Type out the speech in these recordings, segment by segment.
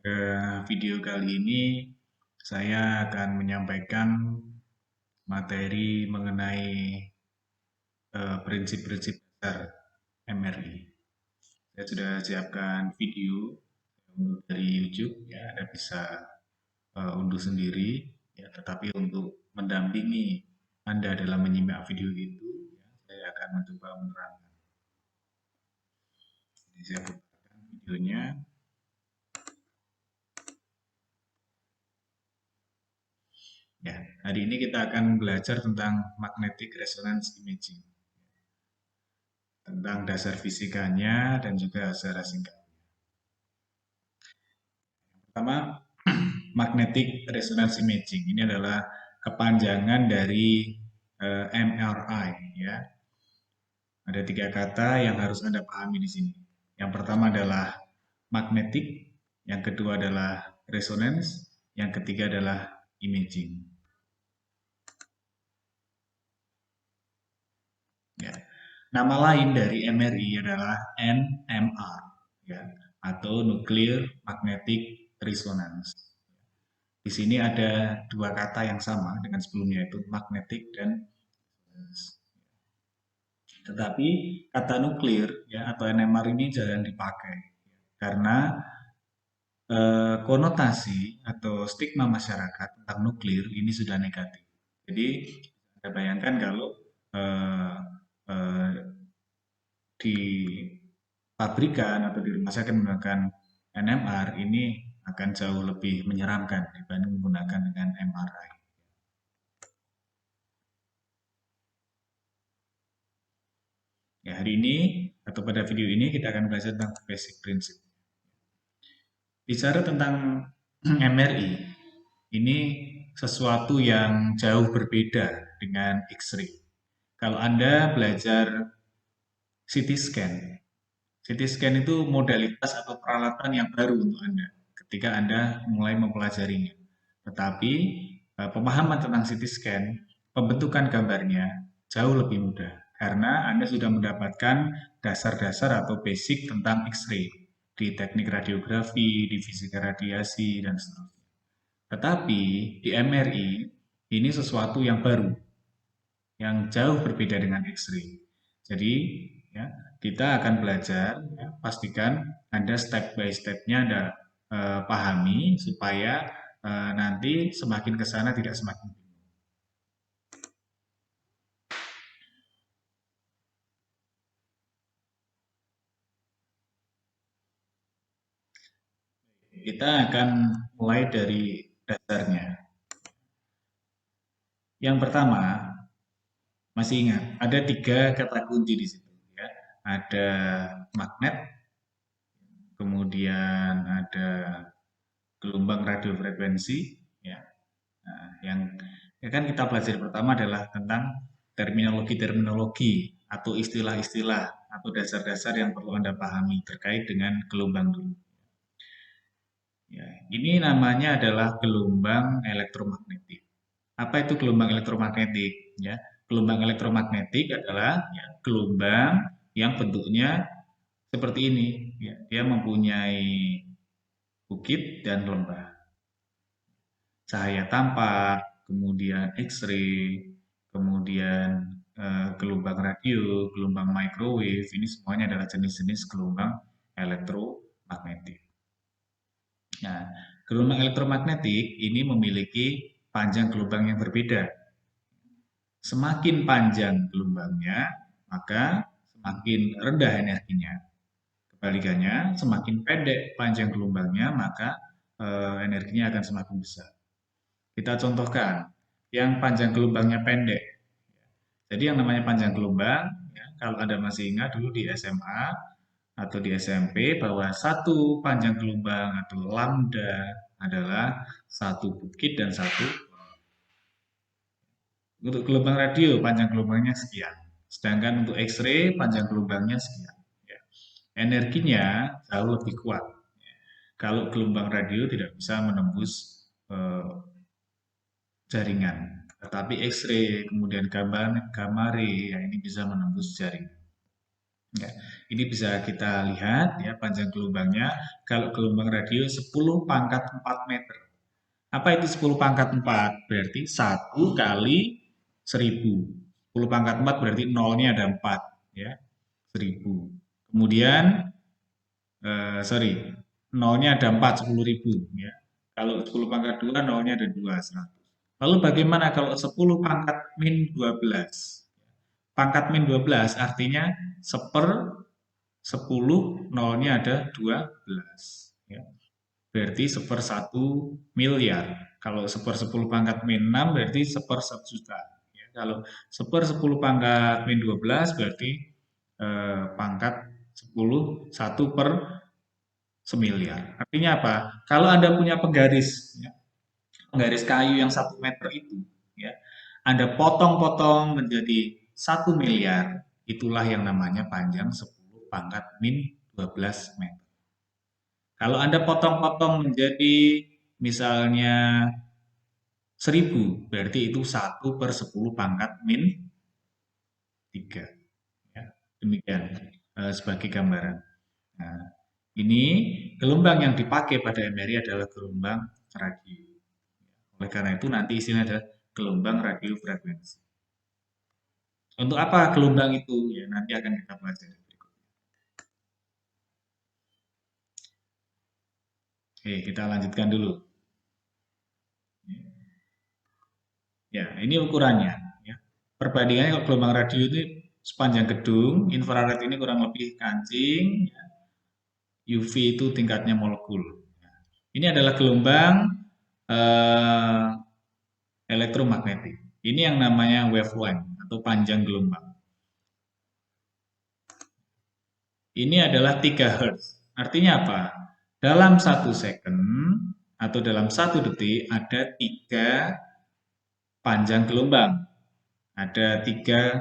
Pada video kali ini saya akan menyampaikan materi mengenai prinsip-prinsip dasar MRI. Saya sudah siapkan video dari YouTube, ya, Anda bisa unduh sendiri, ya, tetapi untuk mendampingi Anda dalam menyimak video itu, ya, saya akan mencoba menerangkan. Jadi saya putarkan videonya. Ya, hari ini kita akan belajar tentang magnetic resonance imaging, tentang dasar fisikanya dan juga secara singkat. Pertama, magnetic resonance imaging ini adalah kepanjangan dari MRI, ya. Ada tiga kata yang harus Anda pahami di sini. Yang pertama adalah magnetic, yang kedua adalah resonance, yang ketiga adalah imaging. Ya. Nama lain dari MRI adalah NMR, ya, atau Nuclear Magnetic Resonance. Di sini ada dua kata yang sama dengan sebelumnya, itu magnetic dan resonance. Tetapi kata nuklir, ya, atau NMR ini jarang dipakai karena konotasi atau stigma masyarakat tentang nuklir ini sudah negatif. Jadi, Anda bayangkan kalau eh, eh, di pabrikan atau di rumah sakit menggunakan NMR ini akan jauh lebih menyeramkan dibanding menggunakan dengan MRI. Ya, hari ini atau pada video ini kita akan belajar tentang basic prinsip. Bicara tentang MRI, ini sesuatu yang jauh berbeda dengan X-ray. Kalau Anda belajar CT scan, CT scan itu modalitas atau peralatan yang baru untuk Anda ketika Anda mulai mempelajarinya. Tetapi pemahaman tentang CT scan, pembentukan gambarnya jauh lebih mudah karena Anda sudah mendapatkan dasar-dasar atau basic tentang X-ray di teknik radiografi, di fisika radiasi, dan seterusnya. Tetapi di MRI ini sesuatu yang baru, yang jauh berbeda dengan X-ray. Jadi, ya, kita akan belajar, ya, pastikan Anda step by step-nya Anda pahami supaya nanti semakin ke sana tidak semakin bingung. Kita akan mulai dari dasarnya. Yang pertama, masih ingat, ada tiga kata kunci di situ, ya. Ada magnet, kemudian ada gelombang radiofrekuensi, ya. Nah, yang kan kita pelajari pertama adalah tentang terminologi-terminologi atau istilah-istilah atau dasar-dasar yang perlu Anda pahami terkait dengan gelombang dulu. Ya, ini namanya adalah gelombang elektromagnetik. Apa itu gelombang elektromagnetik? Ya, gelombang elektromagnetik adalah, ya, gelombang yang bentuknya seperti ini. Ya, dia mempunyai bukit dan lembah. Cahaya tampak, kemudian X-ray, kemudian gelombang radio, gelombang microwave, ini semuanya adalah jenis-jenis gelombang elektromagnetik. Nah, gelombang elektromagnetik ini memiliki panjang gelombang yang berbeda. Semakin panjang gelombangnya, maka semakin rendah energinya. Kebalikannya, semakin pendek panjang gelombangnya, maka energinya akan semakin besar. Kita contohkan, yang panjang gelombangnya pendek. Jadi yang namanya panjang gelombang, ya, kalau Anda masih ingat dulu di SMA atau di SMP, bahwa satu panjang gelombang atau lambda adalah satu bukit dan satu. Untuk gelombang radio, panjang gelombangnya sekian. Sedangkan untuk X-ray, panjang gelombangnya sekian. Ya. Energinya jauh lebih kuat. Kalau gelombang radio tidak bisa menembus eh, jaringan. Tetapi X-ray, kemudian gamma ray, ya, ini bisa menembus jaringan. Ya, ini bisa kita lihat ya panjang gelombangnya. Kalau gelombang radio 10 pangkat 4 meter. Apa itu 10 pangkat 4? Berarti 1 kali 1000. 10 pangkat 4 berarti nolnya ada 4 ya, 1000. Kemudian sorry, nolnya ada 4, 10.000 ya. Kalau 10 pangkat 2 nolnya ada 2, 100. Lalu bagaimana kalau 10 pangkat min 12? Pangkat min 12 artinya seper 10 nolnya ada 12 ya. Berarti seper 1 miliar. Kalau seper 10 pangkat min 6 berarti seper 1 juta ya. Kalau seper 10 pangkat min 12 berarti pangkat 10 1/1 miliar. Artinya apa? Kalau Anda punya penggaris ya, penggaris kayu yang 1 meter itu ya, Anda potong-potong menjadi 1 miliar, itulah yang namanya panjang 10 pangkat min 12 meter. Kalau Anda potong-potong menjadi misalnya 1000, berarti itu 1/10 pangkat min 3. Ya. Demikian sebagai gambaran. Nah, ini gelombang yang dipakai pada MRI adalah gelombang radio. Oleh karena itu nanti istilahnya adalah gelombang radio frekuensi. Untuk apa gelombang itu? Ya, nanti akan kita pelajari berikutnya. Oke, kita lanjutkan dulu. Ya, ini ukurannya. Ya. Perbandingannya kalau gelombang radio itu sepanjang gedung, infrared ini kurang lebih kancing, UV itu tingkatnya molekul. Ini adalah gelombang eh, elektromagnetik. Ini yang namanya wavelength atau panjang gelombang. Ini adalah 3 Hz. Artinya apa? Dalam 1 second atau dalam 1 detik ada 3 panjang gelombang. Ada 3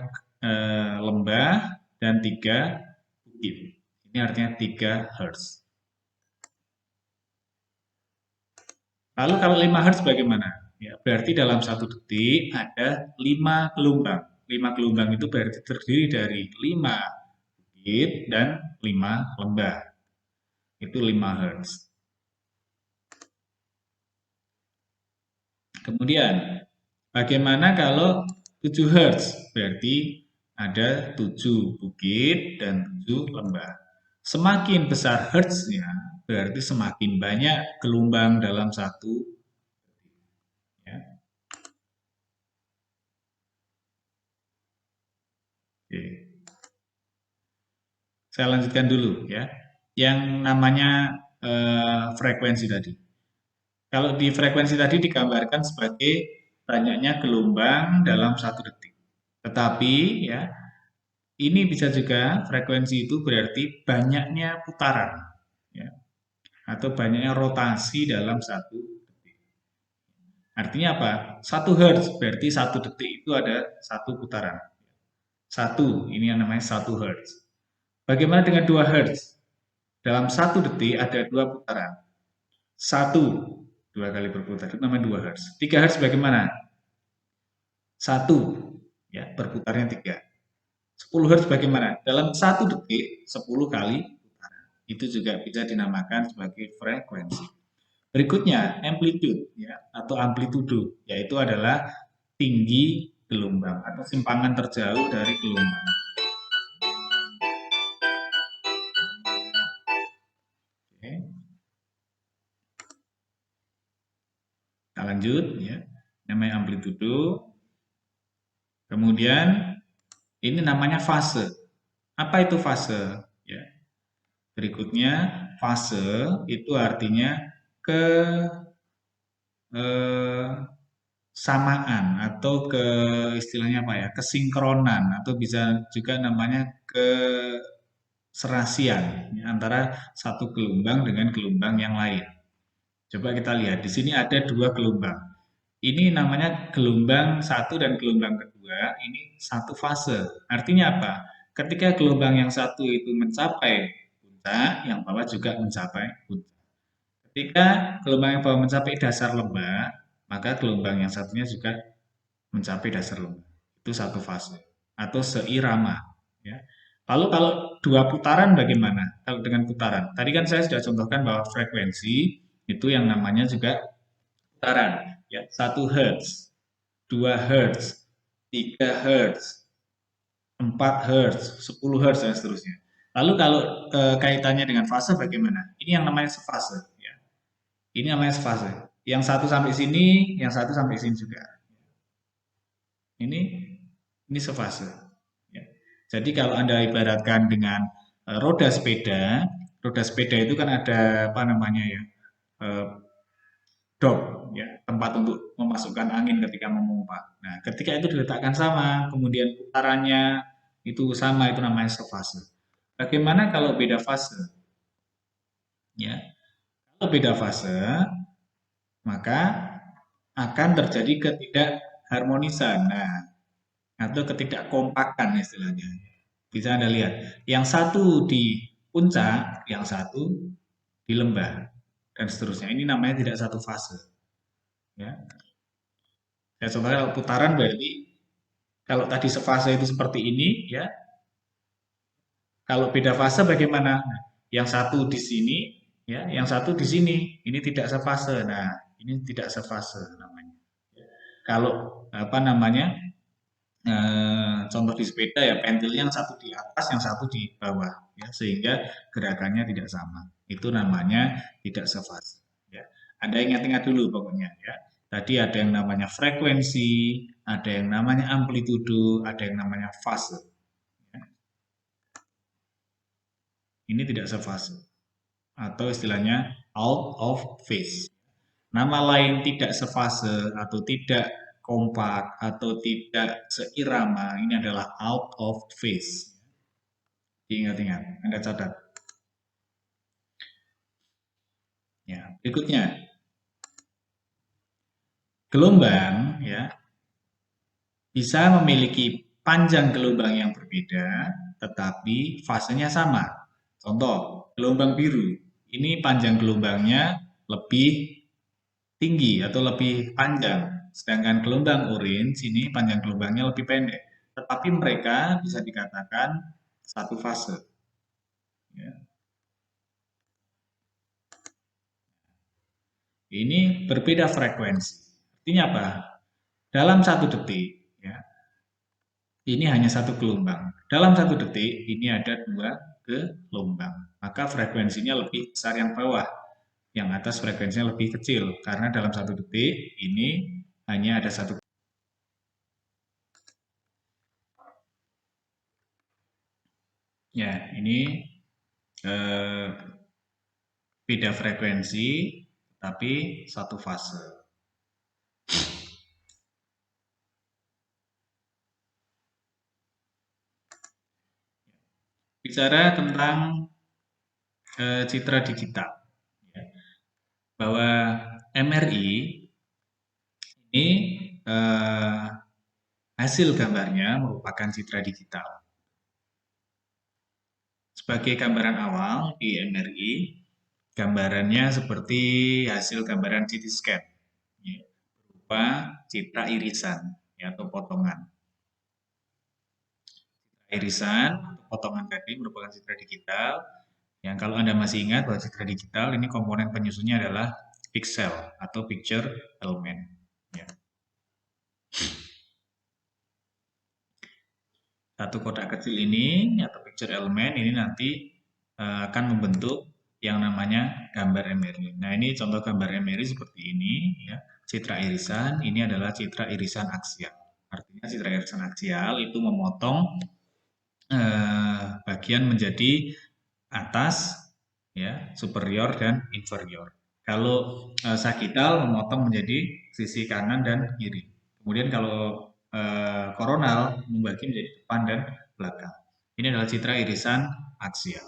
lembah dan 3 bukit. Ini artinya 3 Hz. Lalu kalau 5 Hz bagaimana? Ya, berarti dalam 1 detik ada 5 gelombang. 5 gelombang itu berarti terdiri dari 5 bukit dan 5 lembah. Itu 5 Hz. Kemudian, bagaimana kalau 7 Hz? Berarti ada 7 bukit dan 7 lembah. Semakin besar Hertznya, berarti semakin banyak gelombang dalam 1. Ya. Oke. Saya lanjutkan dulu ya. Yang namanya frekuensi tadi. Kalau di frekuensi tadi digambarkan sebagai banyaknya gelombang dalam 1 detik. Tetapi ya, ini bisa juga frekuensi itu berarti banyaknya putaran ya, atau banyaknya rotasi dalam 1 detik. Artinya apa? 1 Hz berarti 1 detik itu ada 1 putaran. Ini yang namanya 1 Hz. Bagaimana dengan 2 Hz? Dalam 1 detik ada 2 putaran. 2 kali berputar, itu namanya 2 Hz. 3 Hz bagaimana? 1, ya, berputarnya 3. 10 Hz bagaimana? Dalam 1 detik, 10 kali putaran. Itu juga bisa dinamakan sebagai frekuensi. Berikutnya, amplitude, ya, atau amplitudo, yaitu adalah tinggi gelombang atau simpangan terjauh dari gelombang. Oke. Kita lanjut, ya. Namanya amplitudo. Kemudian ini namanya fase. Apa itu fase? Ya. Berikutnya, fase itu artinya kesamaan atau istilahnya apa ya? Kesinkronan atau bisa juga namanya keserasian ya, antara satu gelombang dengan gelombang yang lain. Coba kita lihat, di sini ada 2 gelombang. Ini namanya gelombang 1 dan gelombang kedua, ini satu fase. Artinya apa? Ketika gelombang yang satu itu mencapai puncak, yang bawah juga mencapai puncak. Ketika gelombang yang bawah mencapai dasar lembah, maka gelombang yang satunya juga mencapai dasar lembah. Itu satu fase atau seirama. Ya. Lalu kalau dua putaran bagaimana? Kalau dengan putaran, tadi kan saya sudah contohkan bahwa frekuensi itu yang namanya juga putaran, ya. 1 Hz, 2 Hz, 3 Hz, 4 Hz, 10 Hz, dan seterusnya. Lalu kalau kaitannya dengan fase bagaimana? Ini yang namanya sefase. Ya. Ini namanya sefase. Yang satu sampai sini, yang satu sampai sini juga. Ini ini sefase. Ya. Jadi kalau Anda ibaratkan dengan roda sepeda itu kan ada apa namanya ya, eh, dok, ya, tempat untuk memasukkan angin ketika memompa. Nah, ketika itu diletakkan sama, kemudian putarannya itu sama, itu namanya sefase. Bagaimana kalau beda fase? Ya, kalau beda fase, maka akan terjadi ketidakharmonisan. Nah, atau ketidakkompakan istilahnya. Bisa Anda lihat, yang satu di puncak, yang satu di lembah, dan seterusnya. Ini namanya tidak satu fase. Ya. Ya, contohnya kalau putaran berarti kalau tadi sefase itu seperti ini, ya. Kalau beda fase bagaimana? Nah, yang satu di sini, ya, yang satu di sini. Ini tidak sefase. Nah, ini tidak sefase namanya. Kalau apa namanya? Contoh di sepeda ya pentilnya yang satu di atas, yang satu di bawah, ya, sehingga gerakannya tidak sama. Itu namanya tidak sefase. Ya. Anda ingat-ingat dulu pokoknya ya. Tadi ada yang namanya frekuensi, ada yang namanya amplitudo, ada yang namanya fase. Ya. Ini tidak sefase atau istilahnya out of phase. Nama lain tidak sefase atau tidak kompak atau tidak seirama ini adalah out of phase. Ingat-ingat, Anda catat. Ya, berikutnya gelombang ya bisa memiliki panjang gelombang yang berbeda, tetapi fasenya sama. Contoh, gelombang biru. Ini panjang gelombangnya lebih tinggi atau lebih panjang. Sedangkan gelombang orange ini panjang gelombangnya lebih pendek. Tetapi mereka bisa dikatakan satu fase. Ya. Ini berbeda frekuensi. Artinya apa? Dalam 1 detik, ya, ini hanya satu gelombang. Dalam 1 detik, ini ada 2 gelombang. Maka frekuensinya lebih besar yang bawah. Yang atas frekuensinya lebih kecil. Karena dalam 1 detik, ini hanya ada satu. Ya, ini eh, beda frekuensi, tapi satu fase. Bicara tentang citra digital, ya, bahwa MRI ini eh, hasil gambarnya merupakan citra digital. Sebagai gambaran awal di MRI, gambarannya seperti hasil gambaran CT scan, ya, berupa citra irisan ya, atau potongan. Irisan atau potongan tadi merupakan citra digital yang kalau Anda masih ingat bahwa citra digital ini komponen penyusunnya adalah pixel atau picture element. Ya. Satu kotak kecil ini atau picture element ini nanti akan membentuk yang namanya gambar MRI. Nah, ini contoh gambar MRI seperti ini ya. Citra irisan ini adalah citra irisan aksial. Artinya citra irisan aksial itu memotong bagian menjadi atas, ya, superior dan inferior. Kalau sagital memotong menjadi sisi kanan dan kiri. Kemudian kalau koronal membagi menjadi depan dan belakang. Ini adalah citra irisan aksial.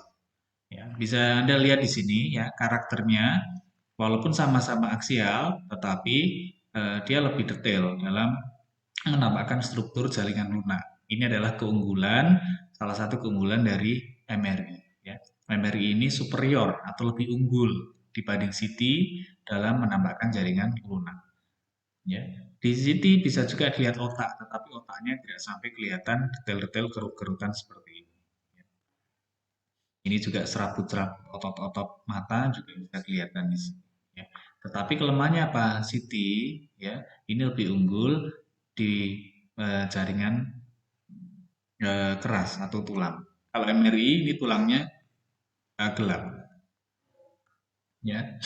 Ya, bisa Anda lihat di sini ya karakternya, walaupun sama-sama aksial, tetapi dia lebih detail dalam menampakkan struktur jaringan lunak. Ini adalah keunggulan, salah satu keunggulan dari MRI. Ya. MRI ini superior atau lebih unggul dibanding CT dalam menampakkan jaringan lunak. Ya. Di CT bisa juga dilihat otak, tetapi otaknya tidak sampai kelihatan detail-detail kerut-kerutan seperti ini. Ini juga serabut-serabut otot-otot mata juga bisa kelihatan di sini. Ya. Tetapi kelemahannya apa? CT ya ini lebih unggul di jaringan keras atau tulang. Kalau MRI ini tulangnya gelap. Ya,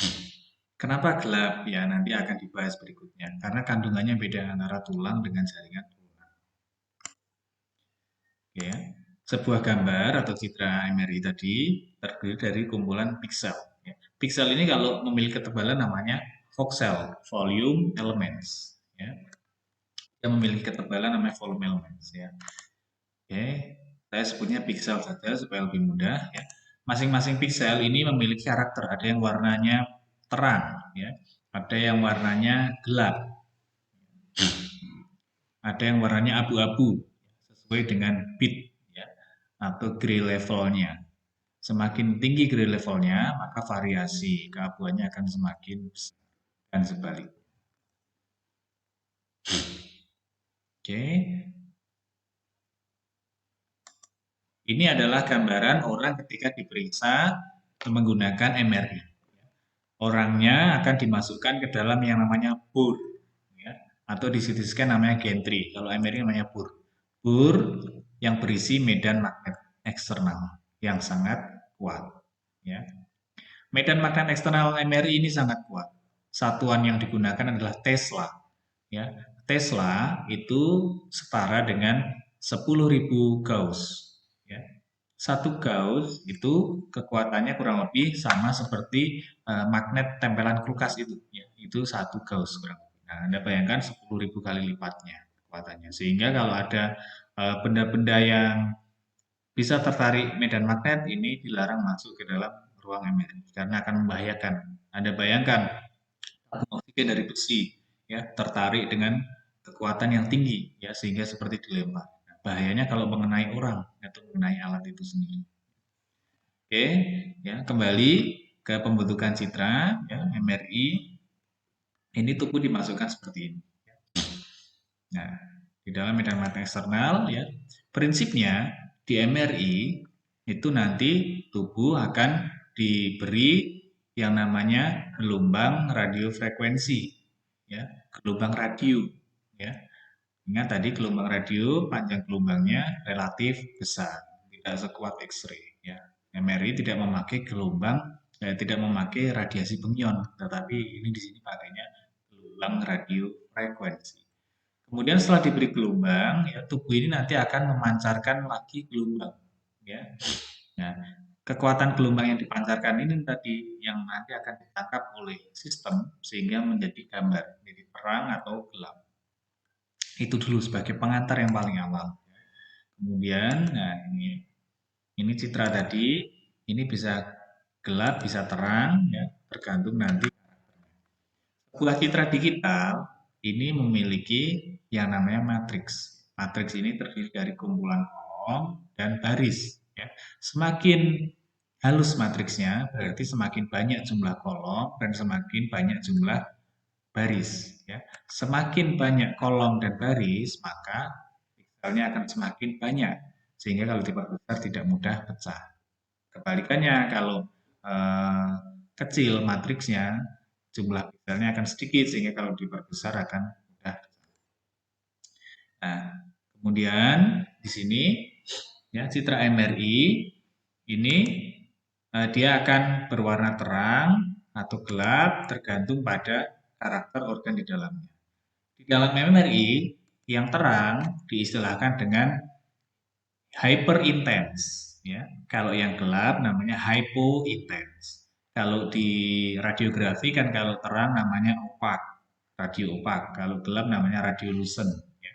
kenapa gelap? Ya nanti akan dibahas berikutnya. Karena kandungannya beda antara tulang dengan jaringan tulang. Ya. Sebuah gambar atau citra MRI tadi terdiri dari kumpulan piksel. Ya. Piksel ini kalau memiliki ketebalan namanya voxel, volume elements. Ya. Dia memiliki ketebalan namanya volume elements. Ya. Oke, saya sebutnya piksel saja supaya lebih mudah. Ya. Masing-masing piksel ini memiliki karakter. Ada yang warnanya terang, ya. Ada yang warnanya gelap, ada yang warnanya abu-abu sesuai dengan bit, ya, atau gray levelnya. Semakin tinggi gray levelnya, maka variasi keabuannya akan semakin besar dan sebaliknya. Oke, ini adalah gambaran orang ketika diperiksa menggunakan MRI. Orangnya akan dimasukkan ke dalam yang namanya bur, ya, atau di CT scan namanya gantry. Kalau MRI namanya bur. Bur yang berisi medan magnet eksternal yang sangat kuat. Ya. Medan magnet eksternal MRI ini sangat kuat. Satuan yang digunakan adalah Tesla. Ya. Tesla itu setara dengan 10.000 Gauss. Ya. Satu Gauss itu kekuatannya kurang lebih sama seperti magnet tempelan kulkas itu. Ya. Itu satu Gauss kurang lebih. Nah, Anda bayangkan 10.000 kali lipatnya kekuatannya. Sehingga kalau ada benda-benda yang bisa tertarik medan magnet ini dilarang masuk ke dalam ruang MRI karena akan membahayakan. Anda bayangkan oksigen dari besi ya tertarik dengan kekuatan yang tinggi ya sehingga seperti dilempar. Nah, bahayanya kalau mengenai orang atau mengenai alat itu sendiri. Oke, ya kembali ke pembentukan citra ya MRI. Ini tubuh dimasukkan seperti ini. Nah, di dalam medan magnet eksternal ya, prinsipnya di MRI itu nanti tubuh akan diberi yang namanya gelombang radiofrekuensi ya, gelombang radio ya. Ingat tadi gelombang radio panjang gelombangnya relatif besar, tidak sekuat X-ray ya. MRI tidak memakai gelombang tidak memakai radiasi bengyon, tetapi ini di sini pakainya gelombang radiofrekuensi. Kemudian setelah diberi gelombang, ya, tubuh ini nanti akan memancarkan lagi gelombang. Ya. Nah, kekuatan gelombang yang dipancarkan ini tadi yang nanti akan ditangkap oleh sistem sehingga menjadi gambar, jadi terang atau gelap. Itu dulu sebagai pengantar yang paling awal. Kemudian, nah ini citra tadi, ini bisa gelap, bisa terang, ya, tergantung nanti. Sebuah citra digital ini memiliki yang namanya matriks. Matriks ini terdiri dari kumpulan kolom dan baris. Ya. Semakin halus matriksnya, berarti semakin banyak jumlah kolom dan semakin banyak jumlah baris. Ya. Semakin banyak kolom dan baris, maka pikselnya akan semakin banyak. Sehingga kalau diperbesar tidak mudah pecah. Kebalikannya, kalau eh, kecil matriksnya, jumlah pikselnya akan sedikit sehingga kalau diperbesar akan mudah. Nah, kemudian di sini ya citra MRI ini dia akan berwarna terang atau gelap tergantung pada karakter organ di dalamnya. Di dalam MRI yang terang diistilahkan dengan hyper intense ya. Kalau yang gelap namanya hypo intense. Kalau di radiografi kan kalau terang namanya opak, radio opak. Kalau gelap namanya radiolucent ya.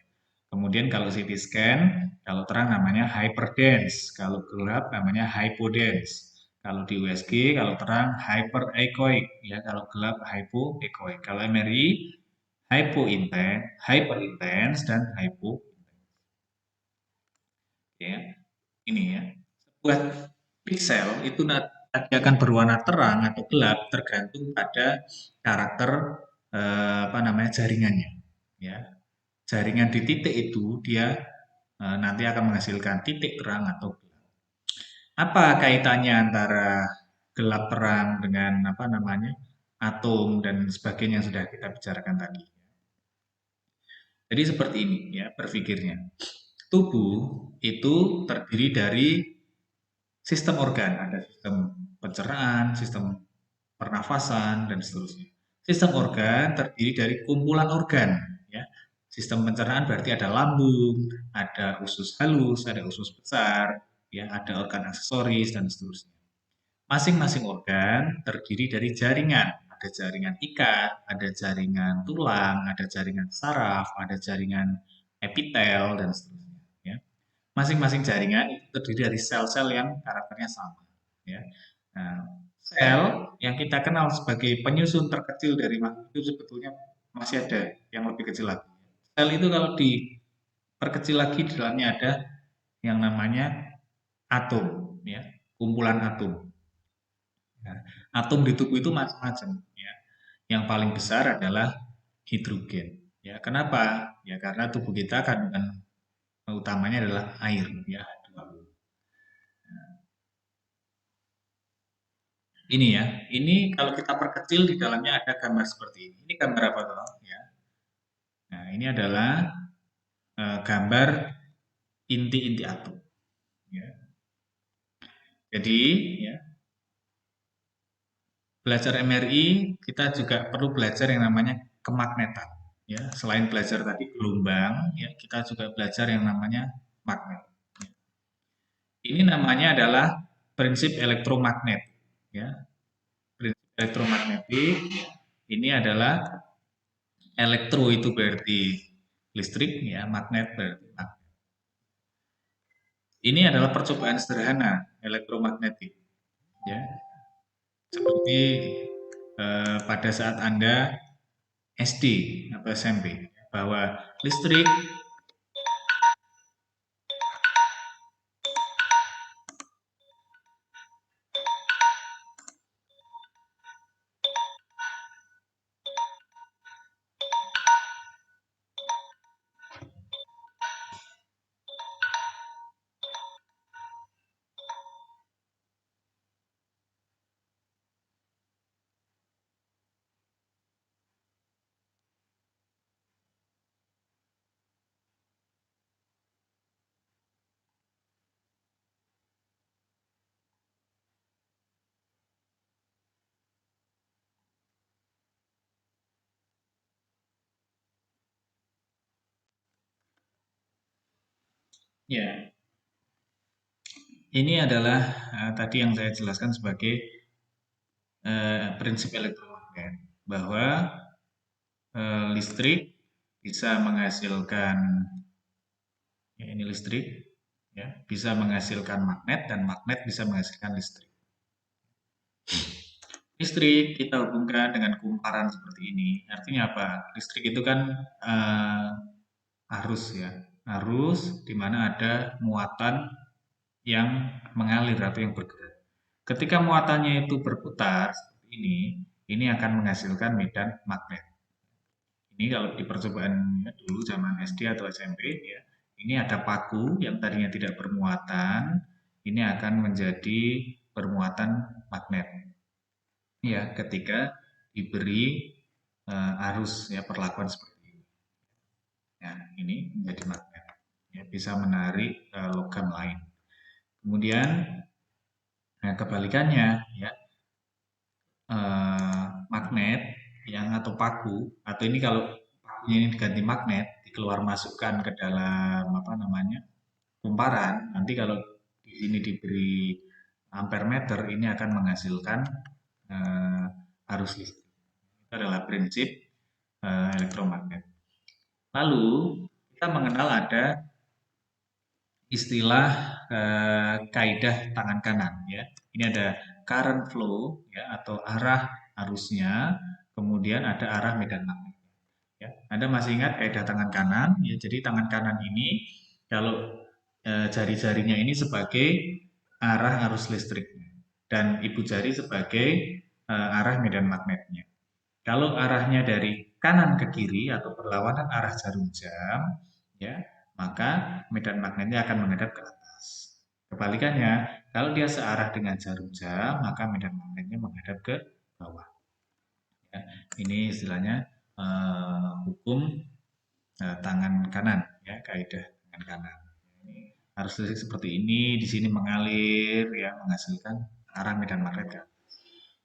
Kemudian kalau CT scan, kalau terang namanya hyperdense, kalau gelap namanya hypodense. Kalau di USG, kalau terang hyperechoic ya, kalau gelap hypoechoic. Kalau MRI hypointense, hyperintense dan hypo ya. Ini ya. Sebuah piksel itu nanti akan berwarna terang atau gelap tergantung pada karakter apa namanya jaringannya. Ya, jaringan di titik itu dia nanti akan menghasilkan titik terang atau gelap. Apa kaitannya antara gelap terang dengan apa namanya atom dan sebagainya yang sudah kita bicarakan tadi. Jadi seperti ini ya berpikirnya. Tubuh itu terdiri dari sistem organ, ada sistem pencernaan, sistem pernafasan dan seterusnya. Sistem organ terdiri dari kumpulan organ ya. Sistem pencernaan berarti ada lambung, ada usus halus, ada usus besar, ya, ada organ aksesoris dan seterusnya. Masing-masing organ terdiri dari jaringan. Ada jaringan ikat, ada jaringan tulang, ada jaringan saraf, ada jaringan epitel, dan seterusnya. Ya. Masing-masing jaringan itu terdiri dari sel-sel yang karakternya sama. Ya. Nah, sel yang kita kenal sebagai penyusun terkecil dari makhluk itu sebetulnya masih ada yang lebih kecil lagi. Sel itu kalau diperkecil lagi di dalamnya ada yang namanya atom, ya, kumpulan atom. Nah, atom di tubuh itu macam-macam, ya. Yang paling besar adalah hidrogen. Ya, kenapa? Ya karena tubuh kita kandungan utamanya adalah air, ya. Ini ya, ini kalau kita perkecil di dalamnya ada gambar seperti ini. Ini gambar apa toh? Ya. Nah, ini adalah gambar inti-inti atom. Ya. Jadi, ya, belajar MRI kita juga perlu belajar yang namanya kemagnetan. Ya, selain belajar tadi gelombang, ya kita juga belajar yang namanya magnet. Ini namanya adalah prinsip elektromagnet. Ya, prinsip elektromagnetik. Ya. Ini adalah elektro itu berarti listrik, ya magnet berarti magnet. Ini adalah percobaan sederhana elektromagnetik. Ya, seperti pada saat Anda SD atau SMP bahwa listrik. Ya, ini adalah tadi yang saya jelaskan sebagai prinsip elektromagnet bahwa listrik bisa menghasilkan, ya ini listrik, ya bisa menghasilkan magnet dan magnet bisa menghasilkan listrik. Listrik kita hubungkan dengan kumparan seperti ini. Artinya apa? Listrik itu kan eh, arus ya, arus di mana ada muatan yang mengalir atau yang bergerak. Ketika muatannya itu berputar seperti ini akan menghasilkan medan magnet. Ini kalau di percobaan ya, dulu zaman SD atau SMP ya, ini ada paku yang tadinya tidak bermuatan, ini akan menjadi bermuatan magnet. Ya, ketika diberi arus ya perlakuan seperti ini. Ya, ini menjadi magnet. Ya, bisa menarik logam lain. Kemudian kebalikannya ya, magnet yang atau paku atau ini kalau pakunya ini diganti magnet dikeluar masukkan ke dalam apa namanya kumparan, nanti kalau di sini diberi ampere meter ini akan menghasilkan arus listrik. Itu adalah prinsip elektromagnet. Lalu kita mengenal ada istilah kaidah tangan kanan ya. Ini ada current flow ya atau arah arusnya, kemudian ada arah medan magnet. Ya. Anda masih ingat kaidah tangan kanan? Ya, jadi tangan kanan ini kalau jari-jarinya ini sebagai arah arus listriknya dan ibu jari sebagai arah medan magnetnya. Kalau arahnya dari kanan ke kiri atau berlawanan arah jarum jam, ya, maka medan magnetnya akan menghadap ke atas. Kebalikannya, Kalau dia searah dengan jarum jam, maka medan magnetnya menghadap ke bawah. Ya, ini istilahnya hukum tangan kanan, ya, kaidah tangan kanan. Ini harus seperti ini, di sini mengalir, ya, menghasilkan arah medan magnet kan.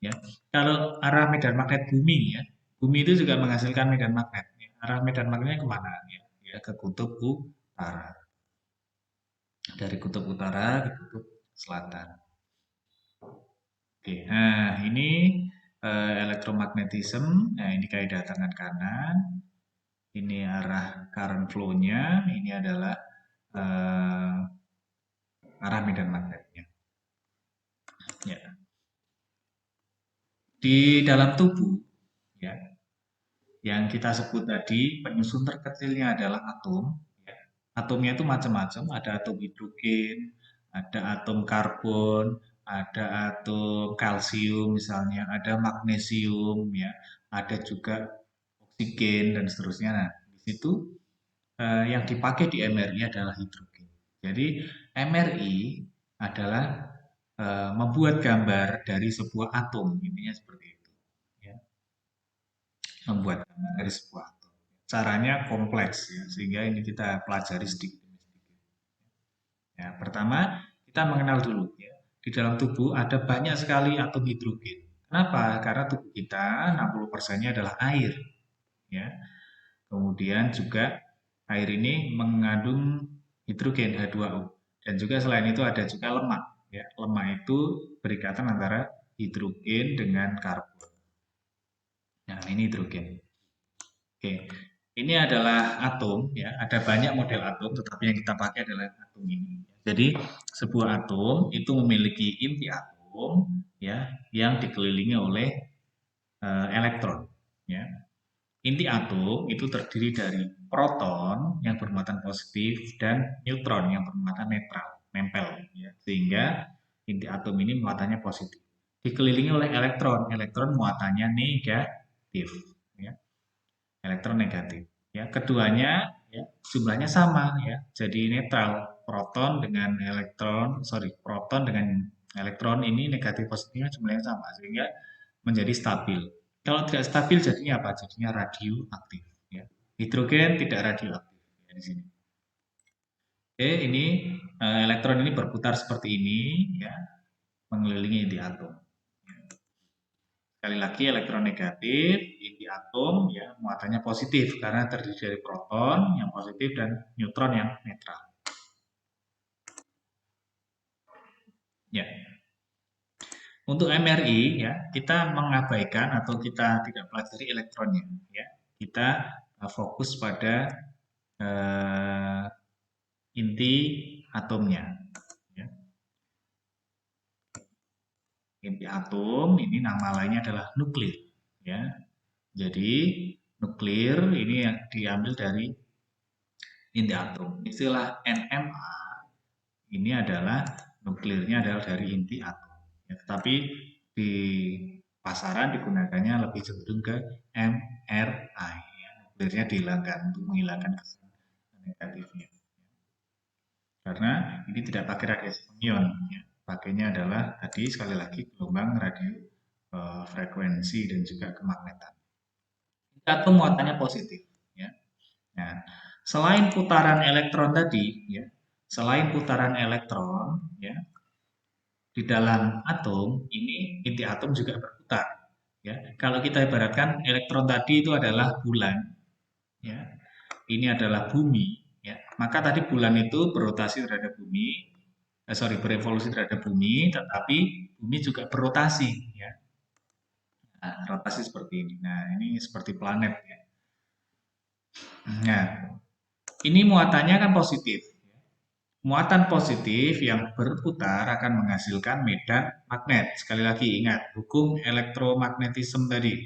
Ya, kalau arah medan magnet bumi, ya, bumi itu juga menghasilkan medan magnet. Ya. Arah medan magnetnya kemana? Ya, ya ke kutub utara. Dari kutub utara ke kutub selatan. Oke, nah ini elektromagnetisme. Nah ini kaidah tangan kanan. Ini arah current flow-nya. Ini adalah arah medan magnetnya. Ya. Di dalam tubuh, ya, yang kita sebut tadi penyusun terkecilnya adalah atom. Ya. Atomnya itu macam-macam. Ada atom hidrogen, ada atom karbon, ada atom kalsium misalnya, ada magnesium, ya, ada juga oksigen dan seterusnya. Nah, di situ yang dipakai di MRI adalah hidrogen. Jadi MRI adalah membuat gambar dari sebuah atom, intinya seperti itu. Ya. Membuat gambar dari sebuah atom. Caranya kompleks, ya, sehingga ini kita pelajari sedikit demi sedikit. Ya, pertama kita mengenal dulu, ya. Di dalam tubuh ada banyak sekali atom hidrogen. Kenapa? Karena tubuh kita 60%-nya adalah air, ya. Kemudian juga air ini mengandung hidrogen H2O. Dan juga selain itu ada juga lemak. Ya, lemak itu berikatan antara hidrogen dengan karbon. Nah, ini hidrogen. Oke, ini adalah atom. Ya, ada banyak model atom, tetapi yang kita pakai adalah atom ini. Jadi sebuah atom itu memiliki inti atom, ya, yang dikelilingi oleh elektron. Ya. Inti atom itu terdiri dari proton yang bermuatan positif dan neutron yang bermuatan netral, nempel, ya. Sehingga inti atom ini muatannya positif. Dikelilingi oleh elektron, elektron muatannya negatif, ya. Elektron negatif. Ya, keduanya ya, jumlahnya sama, ya. Jadi netral, proton dengan elektron, proton dengan elektron ini negatif positifnya jumlahnya sama sehingga menjadi stabil. Kalau tidak stabil jadinya apa? Jadinya radioaktif. Ya. Hidrogen tidak radioaktif ya, di sini. Oke, ini elektron ini berputar seperti ini, ya, mengelilingi inti atom. Sekali lagi elektron negatif, inti atom, ya, muatannya positif karena terdiri dari proton yang positif dan neutron yang netral. Ya. Untuk MRI, ya, kita mengabaikan atau kita tidak pelajari elektronnya, ya. Kita fokus pada inti atomnya. Ya. Inti atom ini nama lainnya adalah nuklir. Ya. Jadi nuklir ini yang diambil dari inti atom. Istilah NMA ini adalah nuklirnya adalah dari inti atom. Ya, tetapi di pasaran digunakannya lebih cenderung ke MRI. Ya. Nuklirnya dihilangkan untuk menghilangkan kesan negatifnya. Karena ini tidak pakai radiasi fermion, ya. Pakainya adalah tadi sekali lagi gelombang radio frekuensi dan juga kemagnetan. Atom muatannya positif, ya. Nah, selain putaran elektron tadi, ya, selain putaran elektron, ya, di dalam atom ini inti atom juga berputar, ya. Kalau kita ibaratkan elektron tadi itu adalah bulan, ya, ini adalah bumi, ya. Maka tadi bulan itu berotasi terhadap bumi, berevolusi terhadap bumi, tetapi bumi juga berotasi, ya. Nah, rotasi seperti ini. Nah, ini seperti planet, ya. Nah, ini muatannya kan positif. Muatan positif yang berputar akan menghasilkan medan magnet. Sekali lagi ingat, hukum elektromagnetisme tadi.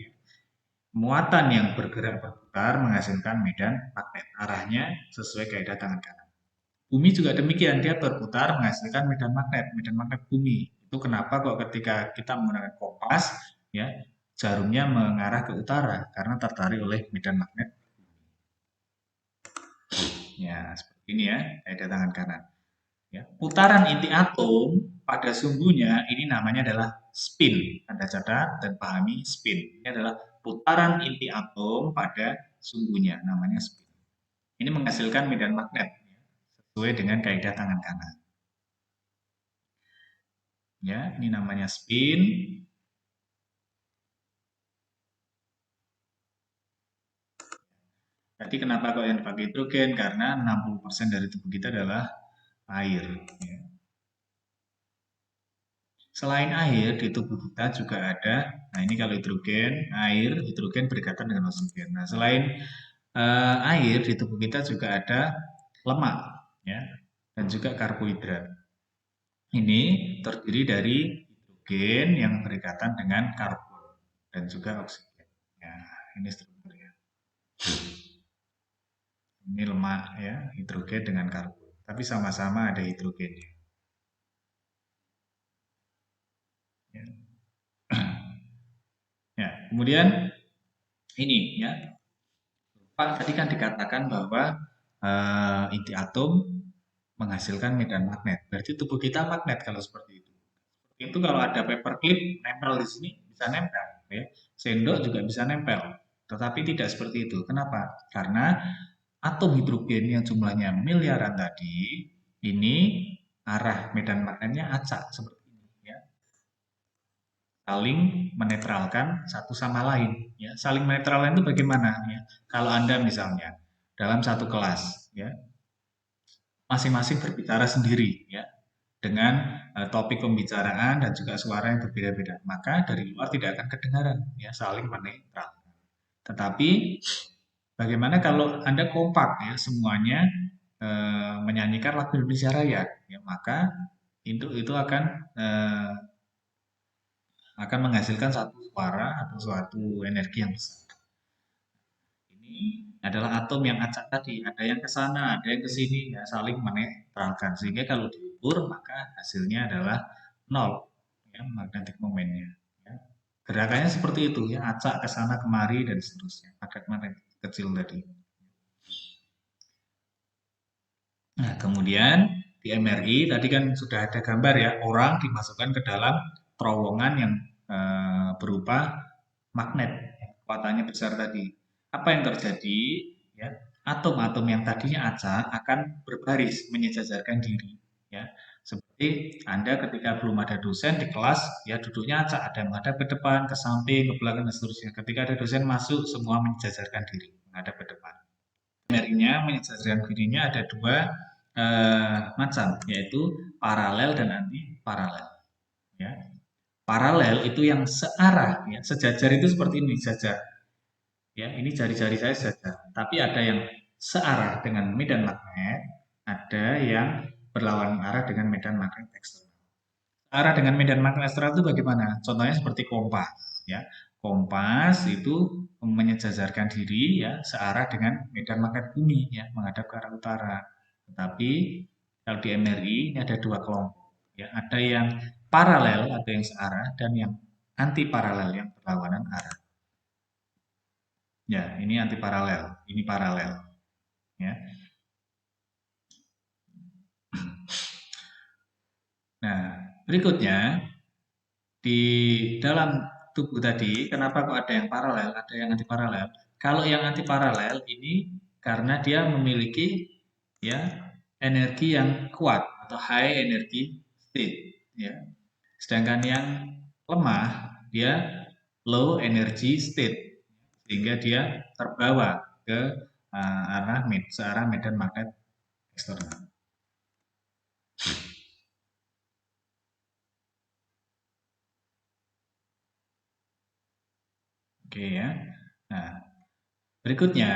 Muatan yang bergerak berputar menghasilkan medan magnet. Arahnya sesuai kaidah tangan kanan. Bumi juga demikian, dia berputar menghasilkan medan magnet bumi. Itu kenapa kok ketika kita menggunakan kompas, ya, jarumnya mengarah ke utara karena tertarik oleh medan magnet. Ya, seperti ini ya, kaidah tangan kanan. Ya. Putaran inti atom pada sumbunya ini namanya adalah spin. Anda catat dan pahami spin. Ini adalah putaran inti atom pada sumbunya, namanya spin. Ini menghasilkan medan magnet sesuai dengan kaidah tangan kanan. Ya, ini namanya spin. Jadi kenapa kok yang dipakai hidrogen? Karena 60% dari tubuh kita adalah air. Ya. Selain air, di tubuh kita juga ada, nah ini kalau hidrogen, air, hidrogen berikatan dengan oksigen. Nah, selain air, di tubuh kita juga ada lemak, ya, dan juga karbohidrat. Ini terdiri dari hidrogen yang berikatan dengan karbon dan juga oksigen. Ya, ini strukturnya. Ini lemak ya, hidrogen dengan karbon. Tapi sama-sama ada hidrogennya. Ya. Ya, kemudian ini ya, Pak tadi kan dikatakan bahwa inti atom menghasilkan medan magnet. Berarti tubuh kita magnet kalau seperti itu. Itu kalau ada paperclip nempel di sini bisa nempel, ya. Sendok juga bisa nempel. Tetapi tidak seperti itu. Kenapa? Karena atom hidrogen yang jumlahnya miliaran tadi ini arah medan magnetnya acak seperti ini, ya. Saling menetralkan satu sama lain, ya. Saling menetralkan itu bagaimana, ya? Kalau Anda misalnya dalam satu kelas, ya, masing-masing berbicara sendiri, ya, dengan topik pembicaraan dan juga suara yang berbeda-beda, maka dari luar tidak akan kedengaran, ya, saling menetral. Tetapi bagaimana kalau Anda kompak, ya, semuanya menyanyikan lagu Indonesia Raya, ya, maka itu akan menghasilkan satu suara atau suatu energi yang besar. Ini adalah atom yang acak tadi, ada yang ke sana, ada yang ke sini, ya, saling menetralkan. Sehingga kalau diukur, maka hasilnya adalah nol, ya, magnetic momennya. Ya. Gerakannya seperti itu, ya, acak ke sana kemari dan seterusnya. Magnet-magnet kecil tadi. Nah, kemudian di MRI tadi kan sudah ada gambar ya, orang dimasukkan ke dalam terowongan yang berupa magnet, kekuatannya besar tadi. Apa yang terjadi? Ya, atom-atom yang tadinya acak akan berbaris menyejajarkan diri. Ya, seperti Anda ketika belum ada dosen di kelas, ya duduknya acak, ada yang menghadap ke depan, ke samping, ke belakang dan seterusnya. Ketika ada dosen masuk, semua menyejajarkan diri, menghadap ke depan. Energinya menyejajarkan dirinya ada dua macam, yaitu paralel dan anti paralel. Ya. Paralel itu yang searah, ya. Sejajar itu seperti ini, sejajar. Ya, ini jari-jari saya sejajar. Tapi ada yang searah dengan medan magnet, ada yang berlawanan arah dengan medan magnet eksternal. Arah dengan medan magnet eksternal itu bagaimana? Contohnya seperti kompas, ya. Kompas itu menyejajarkan diri, ya, searah dengan medan magnet bumi, ya, menghadap ke arah utara. Tetapi kalau di MRI ini ada dua kelompok, ya. Ada yang paralel atau yang searah dan yang anti paralel yang berlawanan arah. Ya, ini anti paralel, ini paralel, ya. Nah, berikutnya di dalam tubuh tadi, kenapa kok ada yang paralel, ada yang anti paralel? Kalau yang anti paralel ini karena dia memiliki, ya, energi yang kuat atau high energy state, ya. Sedangkan yang lemah dia low energy state, sehingga dia terbawa ke searah medan magnet eksternal. Oke ya. Nah, berikutnya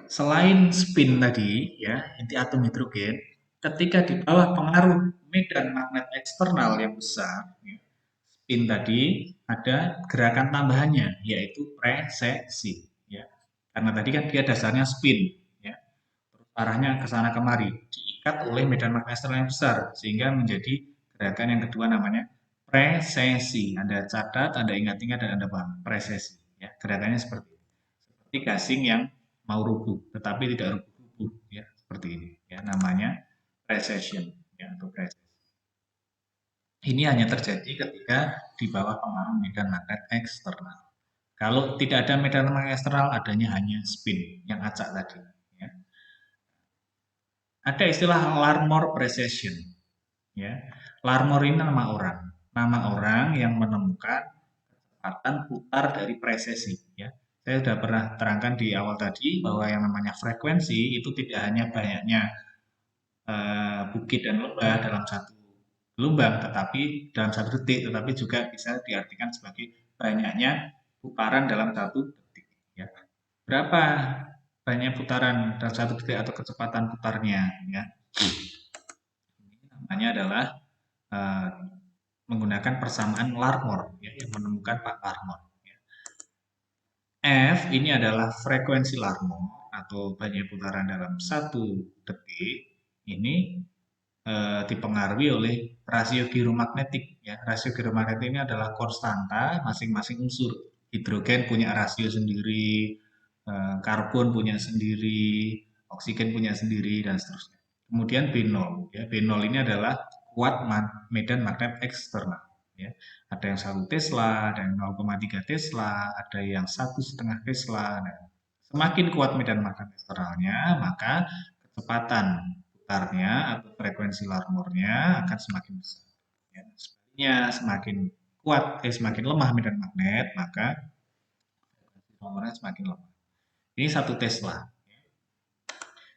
selain spin tadi, ya, inti atom hidrogen, ketika di bawah pengaruh medan magnet eksternal yang besar, ya, spin tadi ada gerakan tambahannya, yaitu precesi, ya. Karena tadi kan dia dasarnya spin, ya, arahnya ke sana kemari, diikat oleh medan magnet eksternal yang besar, sehingga menjadi gerakan yang kedua namanya precesi. Anda catat, Anda ingat-ingat dan Anda paham, precesi, ya. Gerakannya seperti ini. Seperti gasing yang mau rubuh, tetapi tidak rubuh-rubuh, ya, seperti ini, ya, namanya precession, ya, atau precession. Ini hanya terjadi ketika di bawah pengaruh medan magnet eksternal. Kalau tidak ada medan magnet eksternal, adanya hanya spin yang acak tadi. Ya. Ada istilah Larmor precession. Ya. Larmor ini nama orang yang menemukan kecepatan putar dari presesi. Ya. Saya sudah pernah terangkan di awal tadi bahwa yang namanya frekuensi itu tidak hanya banyaknya bukit dan lembah dalam satu gelombang, tetapi dalam satu detik, tetapi juga bisa diartikan sebagai banyaknya putaran dalam satu detik. Ya. Berapa banyak putaran dalam satu detik atau kecepatan putarnya? Ya. Ini namanya adalah uh, menggunakan persamaan Larmor, ya, yang menemukan Pak Larmor. Ya. F ini adalah frekuensi Larmor atau banyak putaran dalam satu detik. Ini dipengaruhi oleh rasio giromagnetik. Ya. Rasio giromagnetik ini adalah konstanta masing-masing unsur. Hidrogen punya rasio sendiri, karbon punya sendiri, oksigen punya sendiri, dan seterusnya. Kemudian B0. Ya. B0 ini adalah kuat medan magnet eksternal. Ya. Ada yang 1 Tesla, ada yang 0,3 Tesla, ada yang 1,5 Tesla. Nah, semakin kuat medan magnet eksternalnya, maka kecepatan putarnya atau frekuensi Larmornya akan semakin besar. Ya, sebaliknya semakin semakin lemah medan magnet, maka frekuensi Larmornya semakin lemah. Ini 1 Tesla.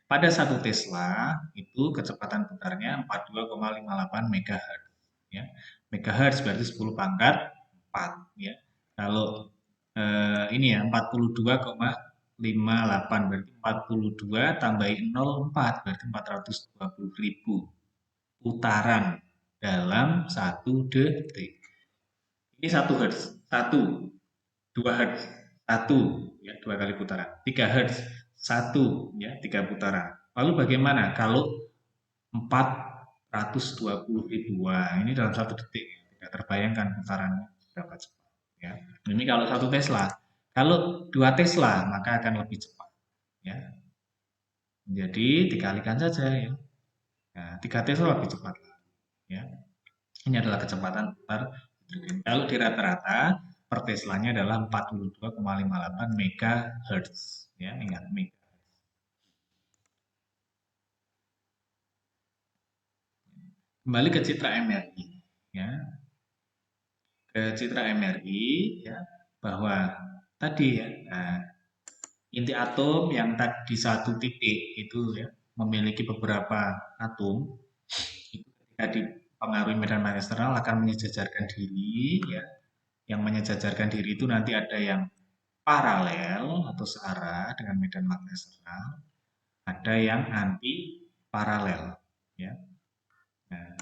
Pada 1 Tesla itu kecepatan putarnya 42,58 MHz. Ya. MHz berarti 10 pangkat 4. Ya. Kalau ini ya 42,58 berarti 42 tambahin 0,4 berarti 420.000 putaran dalam 1 detik. Ini 1 Hz, 2 Hz, 1, ya, 2 kali putaran. 3 Hz, 1, ya, 3 putaran. Lalu bagaimana kalau 420.000? Wah, ini dalam 1 detik. Tidak terbayangkan putarannya berapa cepat. Ya. Ini kalau 1 Tesla. Kalau 2 Tesla, maka akan lebih cepat. Ya. Jadi dikalikan saja. Ya. Nah, 3 Tesla lebih cepat. Ya. Ini adalah kecepatan putar hidrogen. Kalau di rata-rata, per Teslanya adalah 42,58 MHz. Ya, ingat MHz. Kembali ke citra MRI. Ya, ke citra MRI, ya, bahwa tadi ya, nah, inti atom yang tadi di satu titik itu ya memiliki beberapa atom itu ketika dipengaruhi medan magnet eksternal akan menyejajarkan diri, ya. Yang menyejajarkan diri itu nanti ada yang paralel atau searah dengan medan magnet eksternal, ada yang anti paralel, ya. Nah,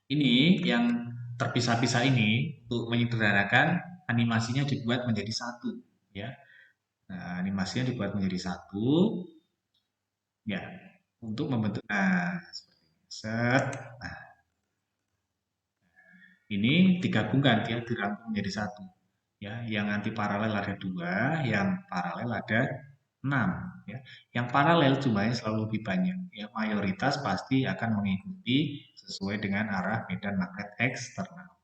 ini yang terpisah-pisah ini untuk menyederhanakan animasinya dibuat menjadi satu, ya. Nah, animasinya dibuat menjadi satu, ya, untuk membentuk seperti ini. Set. Nah, ini digabungkan, ya, dirangkum menjadi satu. Ya, yang anti paralel ada 2, yang paralel ada 6. Ya. Yang paralel jumlahnya selalu lebih banyak. Ya, mayoritas pasti akan mengikuti sesuai dengan arah medan magnet eksternal.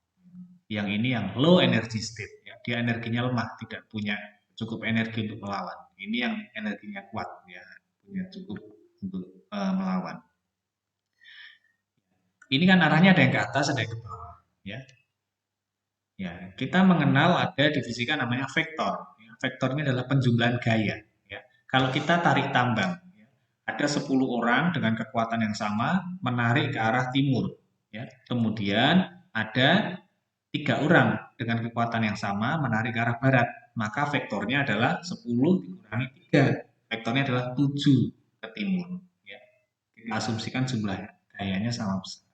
Yang ini yang low energy state. Ya. Dia energinya lemah, tidak punya cukup energi untuk melawan. Ini yang energinya kuat, ya, punya cukup untuk melawan. Ini kan arahnya ada yang ke atas, ada yang ke bawah. Ya. Ya, kita mengenal ada di fisika namanya vektor. Ya, vektor ini adalah penjumlahan gaya. Ya. Kalau kita tarik tambang, ya, ada 10 orang dengan kekuatan yang sama menarik ke arah timur. Ya. Kemudian ada 3 orang dengan kekuatan yang sama menarik ke arah barat. Maka vektornya adalah 10 dikurangi 3. Vektornya adalah 7 ke timur. Ya. Kita asumsikan jumlah gayanya sama besar.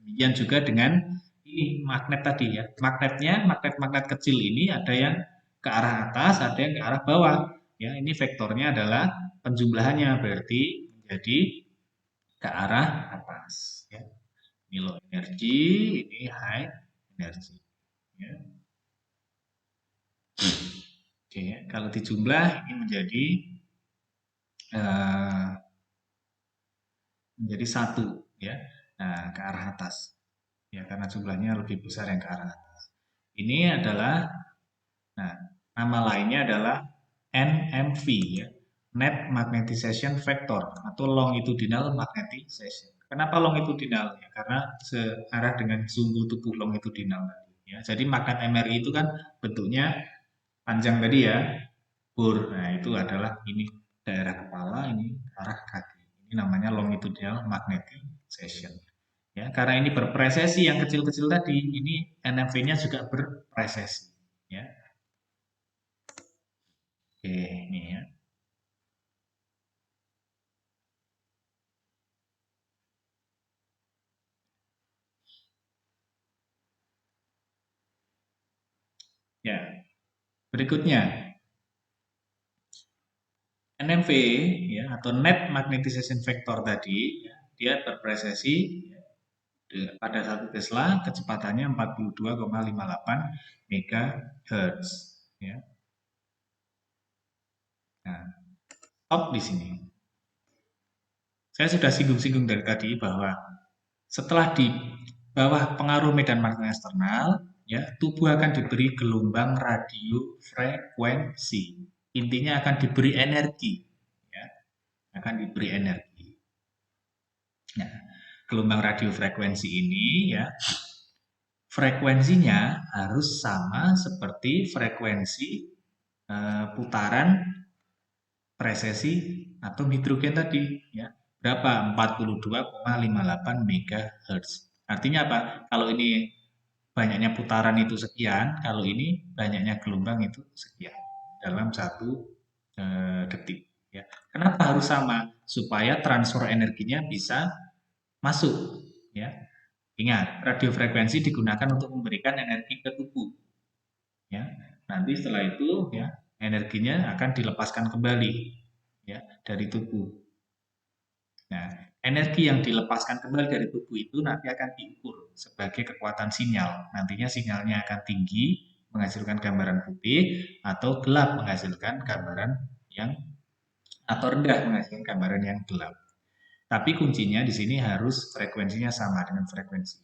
Demikian juga dengan ini magnet tadi ya. Magnetnya, magnet-magnet kecil ini ada yang ke arah atas, ada yang ke arah bawah. Ya, ini vektornya adalah penjumlahannya berarti menjadi ke arah atas. Ya. Ini low energy, ini high energy. Ya. Oke, ya. Kalau dijumlah ini menjadi uh, menjadi satu, ya. Nah, ke arah atas. Ya, karena jumlahnya lebih besar yang ke arah atas. Ini adalah, nah, nama lainnya adalah NMV, ya. Net Magnetization Vector atau Longitudinal Magnetization. Kenapa longitudinal? Ya, karena searah dengan sumbu tubuh longitudinal tadi. Ya, jadi magnet MRI itu kan bentuknya panjang tadi ya, bor. Nah, itu adalah ini daerah kepala, ini arah kaki. Ini namanya longitudinal magnetization. Ya, karena ini berpresesi yang kecil-kecil tadi, ini NMV-nya juga berpresesi. Ya, oke, ini ya. Ya, berikutnya NMV ya atau net magnetization vector tadi, ya, dia berpresesi pada 1 Tesla kecepatannya 42,58 MHz. Ya. Nah, stop di sini. Saya sudah singgung-singgung dari tadi bahwa setelah di bawah pengaruh medan magnet eksternal, ya, tubuh akan diberi gelombang radio frekuensi. Intinya akan diberi energi, ya, akan diberi energi. Nah, gelombang radio frekuensi ini, ya, frekuensinya harus sama seperti frekuensi putaran presesi atom hidrogen tadi, ya. Berapa? 42,58 MHz. Artinya apa? Kalau ini banyaknya putaran itu sekian, kalau ini banyaknya gelombang itu sekian dalam 1 detik. Ya. Kenapa harus sama? Supaya transfer energinya bisa masuk. Ya. Ingat, radiofrekuensi digunakan untuk memberikan energi ke tubuh. Ya. Nanti setelah itu, ya, energinya akan dilepaskan kembali, ya, dari tubuh. Nah, energi yang dilepaskan kembali dari tubuh itu nanti akan diukur sebagai kekuatan sinyal. Nantinya sinyalnya akan tinggi, menghasilkan gambaran putih, atau gelap menghasilkan gambaran yang atau rendah menghasilkan gambaran yang gelap. Tapi kuncinya di sini harus frekuensinya sama dengan frekuensi.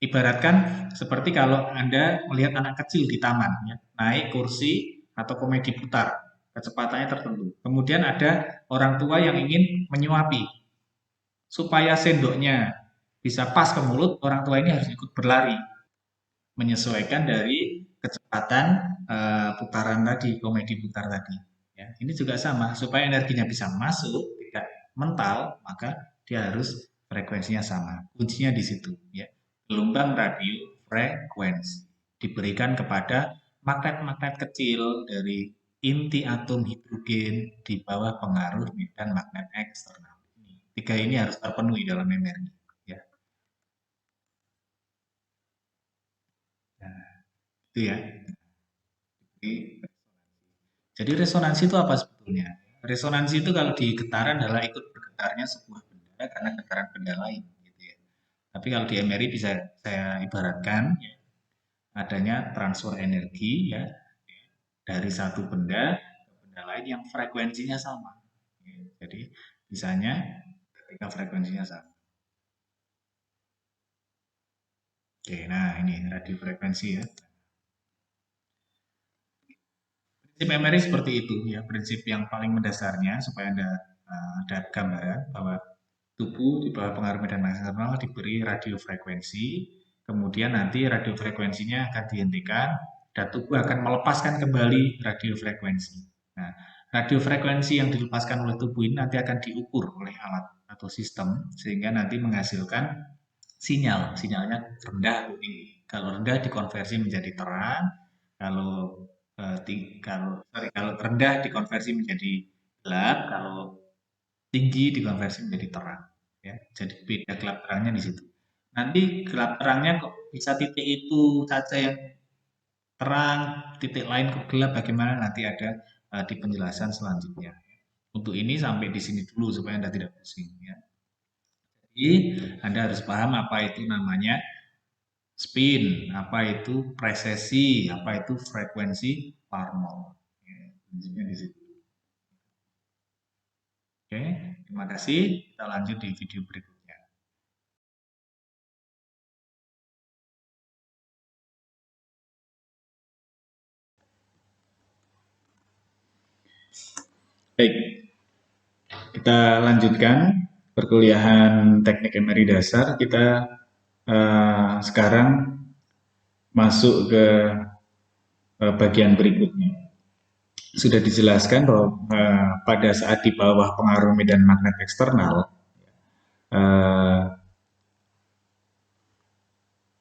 Ibaratkan seperti kalau Anda melihat anak kecil di taman, ya, naik kursi atau komedi putar, kecepatannya tertentu. Kemudian ada orang tua yang ingin menyuapi, supaya sendoknya bisa pas ke mulut, orang tua ini harus ikut berlari, menyesuaikan dari kecepatan putaran tadi, komedi putar tadi. Ya, ini juga sama, supaya energinya bisa masuk, tidak mental, maka dia harus frekuensinya sama. Kuncinya di situ, ya. Gelombang radio frekuensi diberikan kepada magnet-magnet kecil dari inti atom hidrogen di bawah pengaruh medan magnet eksternal. Tiga ini harus terpenuhi dalam MRI. Ya. Nah, itu ya. Jadi resonansi itu apa sebetulnya? Resonansi itu kalau di getaran adalah ikut bergetarnya sebuah benda karena getaran benda lain, gitu ya. Tapi kalau di MRI bisa saya ibaratkan, ya, adanya transfer energi, ya, dari satu benda ke benda lain yang frekuensinya sama. Ya, jadi misalnya ketika frekuensinya sama. Oke, nah ini radiofrekuensi ya. Prinsip MRI seperti itu ya, prinsip yang paling mendasarnya supaya Anda ada gambaran bahwa tubuh di bawah pengaruh medan magnetis eksternal diberi radiofrekuensi, kemudian nanti radiofrekuensinya akan dihentikan dan tubuh akan melepaskan kembali radiofrekuensi. Nah, radiofrekuensi yang dilepaskan oleh tubuh ini nanti akan diukur oleh alat atau sistem sehingga nanti menghasilkan sinyal. Sinyalnya rendah atau tinggi. Kalau rendah dikonversi menjadi terang, kalau kalau rendah dikonversi menjadi gelap, kalau tinggi dikonversi menjadi terang. Ya, jadi beda gelap terangnya di situ. Nanti gelap terangnya kok bisa titik itu saja yang terang, titik lain kok gelap, bagaimana nanti ada di penjelasan selanjutnya. Untuk ini sampai di sini dulu supaya Anda tidak pusing. Ya. Jadi Anda harus paham apa itu namanya spin, apa itu presesi, apa itu frekuensi Parnell. Ya, prinsipnya di situ. Oke, terima kasih. Kita lanjut di video berikutnya. Baik, kita lanjutkan perkuliahan teknik MRI dasar. Kita sekarang masuk ke bagian berikutnya. Sudah dijelaskan bahwa pada saat di bawah pengaruh medan magnet eksternal,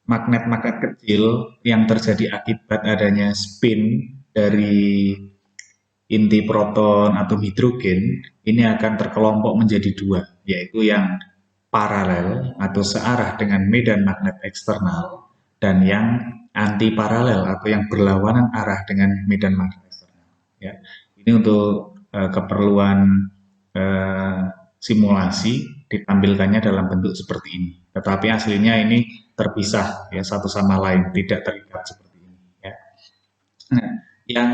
magnet-magnet kecil yang terjadi akibat adanya spin dari inti proton atau hidrogen ini akan terkelompok menjadi dua, yaitu yang paralel atau searah dengan medan magnet eksternal dan yang anti paralel atau yang berlawanan arah dengan medan magnet eksternal. Ya, ini untuk keperluan simulasi ditampilkannya dalam bentuk seperti ini. Tetapi aslinya ini terpisah ya satu sama lain, tidak terikat seperti ini. Ya. Nah, yang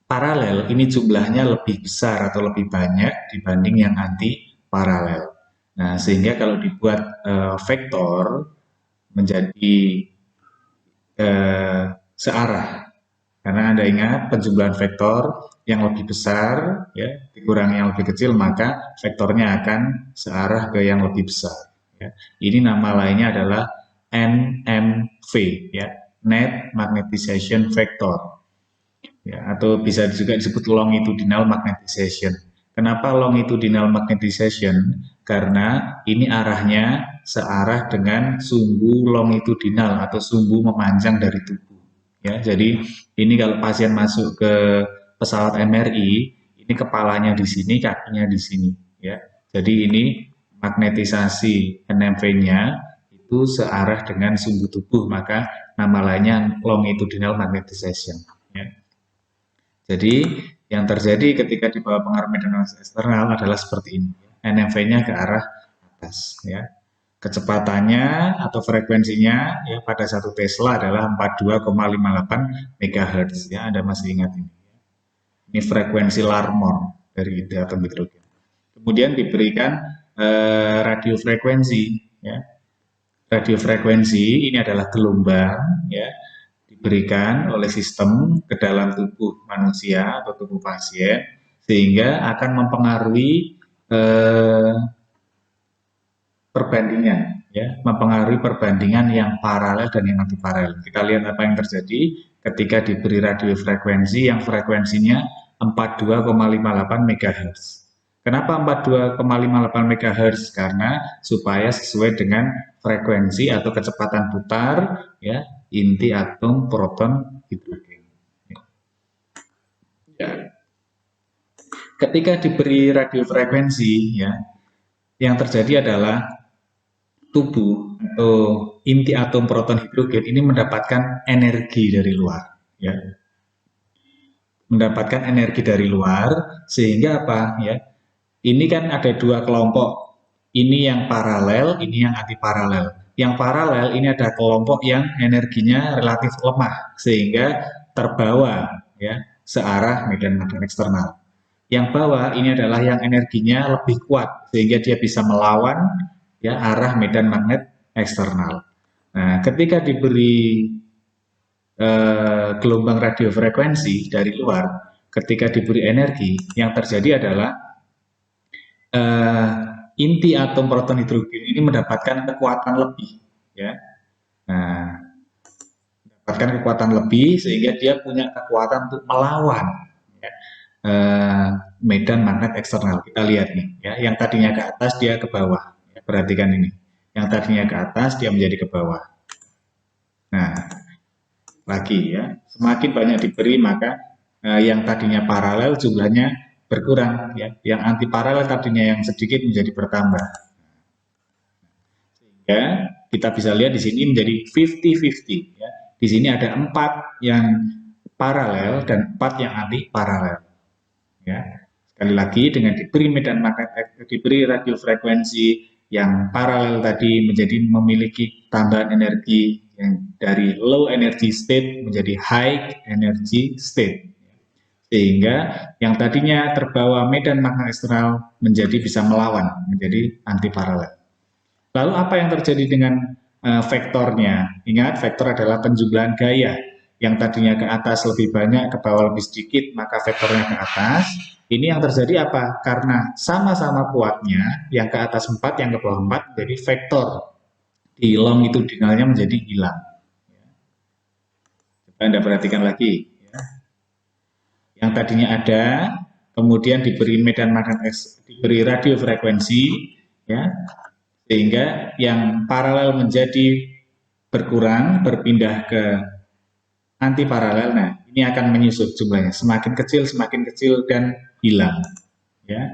paralel ini jumlahnya lebih besar atau lebih banyak dibanding yang anti paralel. Nah, sehingga kalau dibuat vektor menjadi searah. Karena Anda ingat penjumlahan vektor yang lebih besar ya dikurangi yang lebih kecil, maka vektornya akan searah ke yang lebih besar. Ya. Ini nama lainnya adalah NMV ya, Net Magnetization Vector. Ya, atau bisa juga disebut longitudinal magnetization. Kenapa longitudinal magnetization? Karena ini arahnya searah dengan sumbu longitudinal atau sumbu memanjang dari tubuh. Ya, jadi ini kalau pasien masuk ke pesawat MRI, ini kepalanya di sini, kakinya di sini. Ya, jadi ini magnetisasi NMV-nya itu searah dengan sumbu tubuh, maka nama lainnya longitudinal magnetization. Ya. Jadi yang terjadi ketika di bawah pengaruh medan eksternal adalah seperti ini. NMV-nya ke arah atas. Ya. Kecepatannya atau frekuensinya ya pada 1 Tesla adalah 42,58 MHz. Ya, Anda masih ingat ini. Ini frekuensi Larmor dari atom hidrogen. Kemudian diberikan radiofrekuensi. Ya. Radiofrekuensi ini adalah gelombang ya diberikan oleh sistem ke dalam tubuh manusia atau tubuh pasien sehingga akan mempengaruhi perbandingan ya, mempengaruhi perbandingan yang paralel dan yang anti paralel. Kita lihat apa yang terjadi ketika diberi radiofrekuensi yang frekuensinya 42,58 MHz. Kenapa 42,58 MHz? Karena supaya sesuai dengan frekuensi atau kecepatan putar ya inti atom proton hidrogen. Ya. Ketika diberi radiofrekuensi ya, yang terjadi adalah tubuh atau inti atom proton hidrogen ini mendapatkan energi dari luar ya. Mendapatkan energi dari luar sehingga apa ya? Ini kan ada dua kelompok. Ini yang paralel, ini yang anti paralel. Yang paralel ini ada kelompok yang energinya relatif lemah sehingga terbawa ya searah medan magnet eksternal. Yang bawah ini adalah yang energinya lebih kuat sehingga dia bisa melawan ya arah medan magnet eksternal. Nah, ketika diberi gelombang radiofrekuensi dari luar, ketika diberi energi, yang terjadi adalah inti atom proton hidrogen ini mendapatkan kekuatan lebih, ya. Nah, mendapatkan kekuatan lebih sehingga dia punya kekuatan untuk melawan ya, medan magnet eksternal. Kita lihat nih, ya, yang tadinya ke atas dia ke bawah. Ya, perhatikan ini, yang tadinya ke atas dia menjadi ke bawah. Nah, lagi ya, semakin banyak diberi maka yang tadinya paralel jumlahnya berkurang, ya. Yang anti paralel tadinya yang sedikit menjadi bertambah. Ya, kita bisa lihat di sini menjadi 50-50 ya. Di sini ada 4 yang paralel dan 4 yang anti paralel. Ya. Sekali lagi dengan diberi medan magnet diberi radiofrekuensi yang paralel tadi menjadi memiliki tambahan energi yang dari low energy state menjadi high energy state. Sehingga yang tadinya terbawa medan magnet eksternal menjadi bisa melawan, menjadi antiparalel. Lalu apa yang terjadi dengan vektornya? Ingat, vektor adalah penjumlahan gaya. Yang tadinya ke atas lebih banyak, ke bawah lebih sedikit, maka vektornya ke atas. Ini yang terjadi apa? Karena sama-sama kuatnya, yang ke atas 4, yang ke bawah 4, jadi vektor di longitudinalnya menjadi hilang. Coba Anda perhatikan lagi. Yang tadinya ada, kemudian diberi medan magnet, diberi radiofrekuensi, ya, sehingga yang paralel menjadi berkurang, berpindah ke anti paralel. Nah, ini akan menyusut jumlahnya, semakin kecil dan hilang. Ya,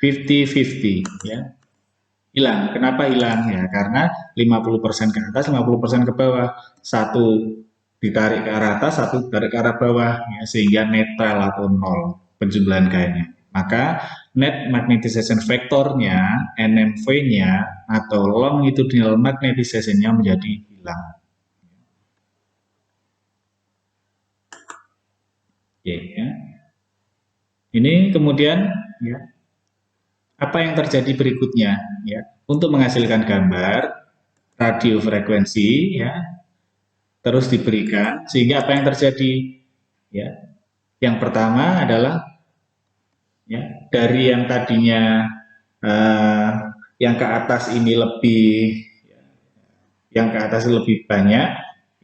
50-50, ya, hilang. Kenapa hilang? Ya, karena 50% ke atas, 50% ke bawah. Satu ditarik ke arah atas, satu ditarik ke arah bawah, ya, sehingga netral atau nol penjumlahan gayanya. Maka net magnetization vektornya, NMV-nya atau longitudinal magnetization-nya menjadi hilang. Oke, ya. Ini kemudian, ya, apa yang terjadi berikutnya, ya, untuk menghasilkan gambar radiofrekuensi, ya, terus diberikan sehingga apa yang terjadi, ya, yang pertama adalah, ya, dari yang tadinya eh, yang ke atas ini lebih, yang ke atas lebih banyak,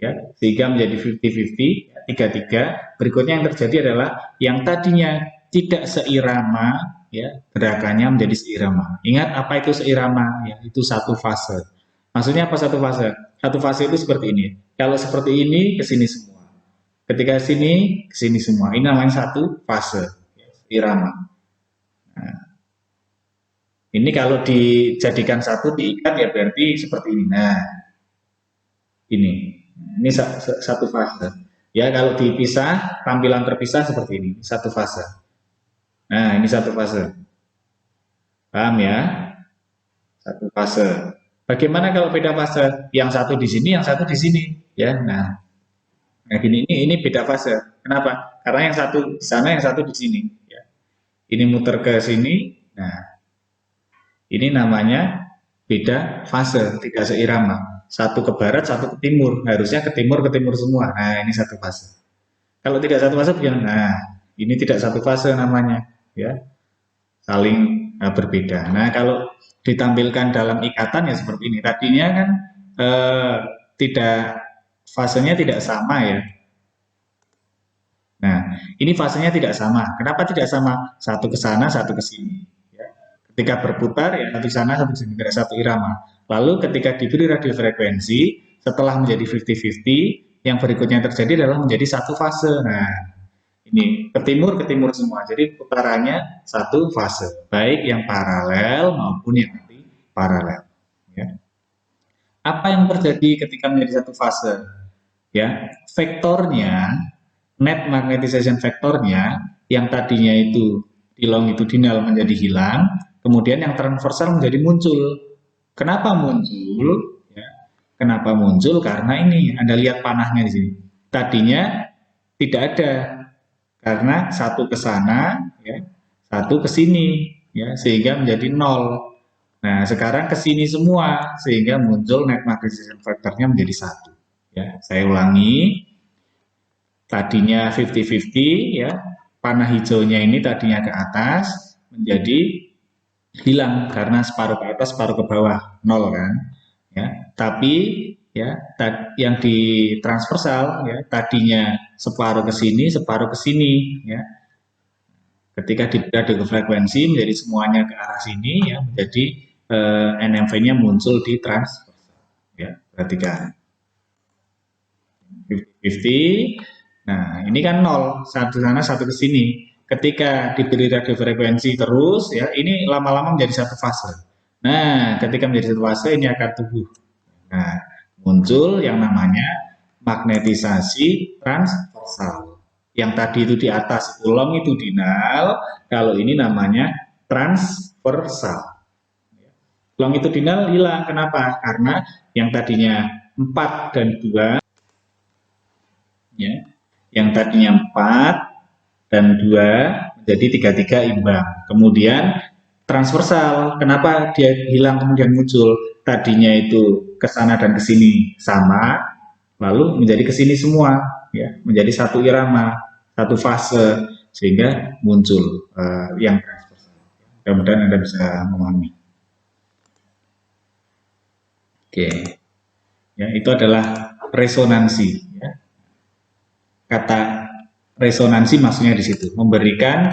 ya, sehingga menjadi 50-50, 3-3. Berikutnya yang terjadi adalah yang tadinya tidak seirama, ya, gerakannya menjadi seirama. Ingat apa itu seirama? Ya, itu satu fase. Maksudnya apa satu fase? Satu fase itu seperti ini. Kalau seperti ini ke sini semua. Ketika sini ke sini semua. Ini namanya satu fase, ya, irama. Nah, ini kalau dijadikan satu diikat ya berarti seperti ini. Nah, ini satu fase. Ya, kalau dipisah, tampilan terpisah seperti ini, satu fase. Nah, ini satu fase. Paham ya? Satu fase. Bagaimana kalau beda fase? Yang satu di sini, yang satu di sini, ya. Nah gini, ini beda fase. Kenapa? Karena yang satu di sana, yang satu di sini, ya. Ini muter ke sini. Nah, ini namanya beda fase, tidak seirama. Satu ke barat, satu ke timur. Harusnya ke timur semua. Nah, ini satu fase. Kalau tidak satu fase, bagaimana? Nah, ini tidak satu fase namanya, ya, saling berbeda. Nah, kalau ditampilkan dalam ikatan ya seperti ini. Tadinya kan tidak, fasenya tidak sama ya. Nah, ini fasenya tidak sama. Kenapa tidak sama? Satu ke sana, satu ke sini. Ya. Ketika berputar ya satu ke sana, satu ke sini, tidak satu irama. Lalu ketika diberi radiofrekuensi, setelah menjadi 50-50, yang berikutnya terjadi adalah menjadi satu fase. Nah, ini ke timur semua. Jadi putarannya satu fase, baik yang paralel maupun yang anti paralel. Ya. Apa yang terjadi ketika menjadi satu fase? Ya, vektornya, net magnetization vektornya yang tadinya itu di longitudinal menjadi hilang, kemudian yang transversal menjadi muncul. Kenapa muncul? Ya, kenapa muncul? Karena ini Anda lihat panahnya di sini. Tadinya tidak ada, karena satu ke sana, ya, satu ke sini, ya, sehingga menjadi nol. Nah, sekarang ke sini semua, sehingga muncul net magnetization factor-nya menjadi satu. Ya, saya ulangi, tadinya 50-50, ya, panah hijaunya ini tadinya ke atas, menjadi hilang karena separuh ke atas, separuh ke bawah, nol kan. Ya, tapi ya yang di transversal ya tadinya separuh ke sini, separuh ke sini, ya. Ketika diberi ke frekuensi menjadi semuanya ke arah sini, ya, menjadi NMV-nya muncul di transversal. Ya, perhatikan 50-50. Nah, ini kan nol, satu sana satu ke sini. Ketika diberi radiofrekuensi terus, ya, ini lama-lama menjadi satu fase. Nah, ketika menjadi satu fase ini akan tumbuh. Nah, muncul yang namanya magnetisasi transversal. Yang tadi itu di atas itu longitudinal, kalau ini namanya transversal. Longitudinal hilang, kenapa? Karena yang tadinya 4 dan 2, ya, Yang tadinya 4 dan 2 menjadi 33 imbang. Kemudian transversal, kenapa dia hilang kemudian muncul? Tadinya itu ke sana dan ke sini sama, lalu menjadi ke sini semua, ya, menjadi satu irama, satu fase, sehingga muncul yang transversal. Mudah-mudahan Anda bisa memahami. Oke, ya, itu adalah resonansi. Ya. Kata resonansi maksudnya di situ, memberikan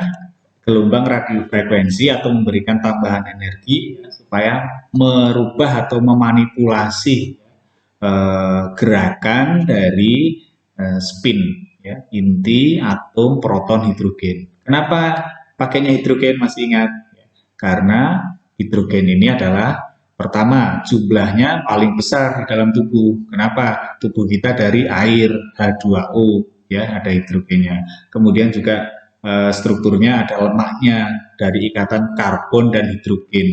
gelombang radiofrekuensi atau memberikan tambahan energi ya, supaya merubah atau memanipulasi gerakan dari spin ya, inti atom proton hidrogen. Kenapa pakainya hidrogen, masih ingat? Karena hidrogen ini adalah pertama jumlahnya paling besar di dalam tubuh. Kenapa? Tubuh kita dari air H2O ya, ada hidrogennya. Kemudian juga strukturnya ada lemaknya dari ikatan karbon dan hidrogen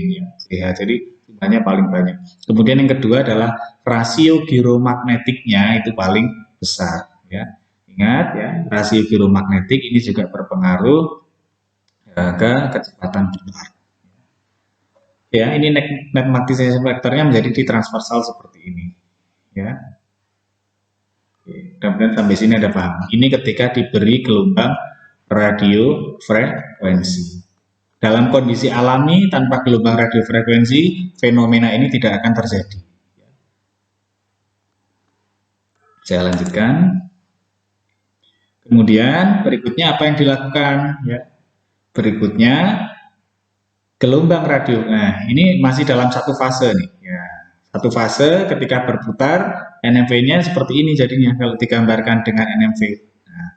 ya. Jadi jumlahnya paling banyak. Kemudian yang kedua adalah rasio giromagnetiknya itu paling besar ya. Ingat ya, rasio giromagnetik ini juga berpengaruh ke kecepatan putar. Ya, ini net magnetisasi vektornya menjadi di transversal seperti ini. Ya. Mudah-mudahan sampai sini ada paham. Ini ketika diberi gelombang radio frekuensi. Dalam kondisi alami tanpa gelombang radio frekuensi, fenomena ini tidak akan terjadi. Saya lanjutkan. Kemudian berikutnya apa yang dilakukan? Ya. Berikutnya gelombang radio. Nah, ini masih dalam satu fase nih. Ya. Satu fase ketika berputar, NMV-nya seperti ini jadinya kalau digambarkan dengan NMV. Nah.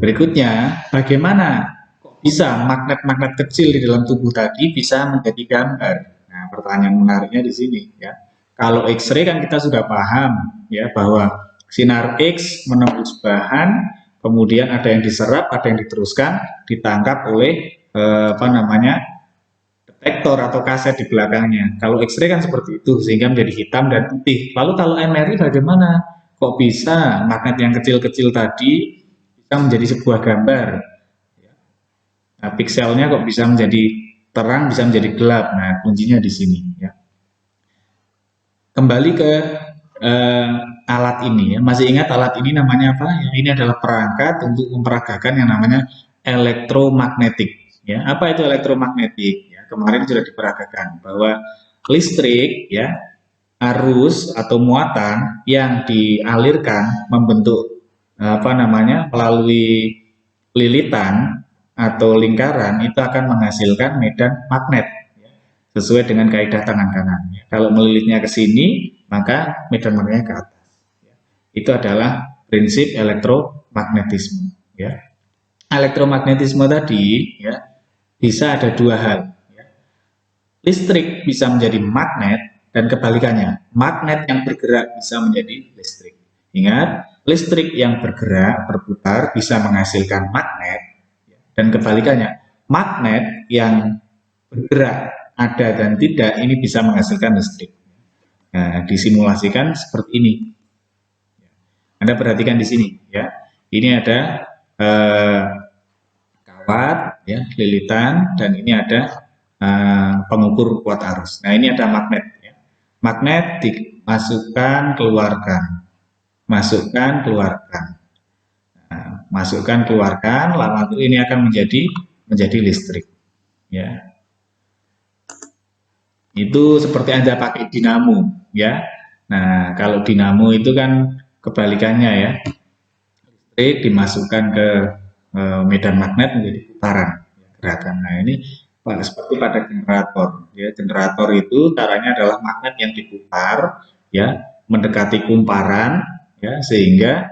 Berikutnya, bagaimana kok bisa magnet-magnet kecil di dalam tubuh tadi bisa menjadi gambar? Nah, pertanyaan menariknya di sini ya. Kalau X-ray kan kita sudah paham ya bahwa sinar X menembus bahan, kemudian ada yang diserap, ada yang diteruskan, ditangkap oleh detektor atau kaset di belakangnya. Kalau X-ray kan seperti itu, sehingga menjadi hitam dan putih. Lalu kalau MRI bagaimana? Kok bisa magnet yang kecil-kecil tadi bisa menjadi sebuah gambar? Nah, pikselnya kok bisa menjadi terang, bisa menjadi gelap. Nah, kuncinya di sini. Ya. Kembali ke alat ini. Ya. Masih ingat alat ini namanya apa? Ya, ini adalah perangkat untuk memperagakan yang namanya elektromagnetik. Ya, apa itu elektromagnetik? Ya, kemarin sudah diperagakan bahwa listrik, ya, arus atau muatan yang dialirkan membentuk melalui lilitan atau lingkaran itu akan menghasilkan medan magnet sesuai dengan kaidah tangan kanan. Kalau melilitnya ke sini, maka medan magnetnya ke atas. Itu adalah prinsip elektromagnetisme. Ya. Elektromagnetisme tadi ya bisa ada dua hal. Listrik bisa menjadi magnet dan kebalikannya. Magnet yang bergerak bisa menjadi listrik. Ingat, listrik yang bergerak, berputar bisa menghasilkan magnet dan kebalikannya. Magnet yang bergerak, ada dan tidak, ini bisa menghasilkan listrik. Nah, disimulasikan seperti ini. Anda perhatikan di sini, ya. Ini ada kawat, ya, lilitan, dan ini ada pengukur kuat arus. Nah, ini ada magnet. Ya. Magnet dimasukkan, keluarkan, masukkan, keluarkan, nah, masukkan, keluarkan, lalu ini akan menjadi listrik. Ya. Itu seperti Anda pakai dinamo, ya. Nah, kalau dinamo itu kan kebalikannya ya. Listrik dimasukkan ke medan magnet menjadi putaran gerakan. Nah, ini seperti pada generator, ya. Generator itu caranya adalah magnet yang diputar, ya, mendekati kumparan, ya, sehingga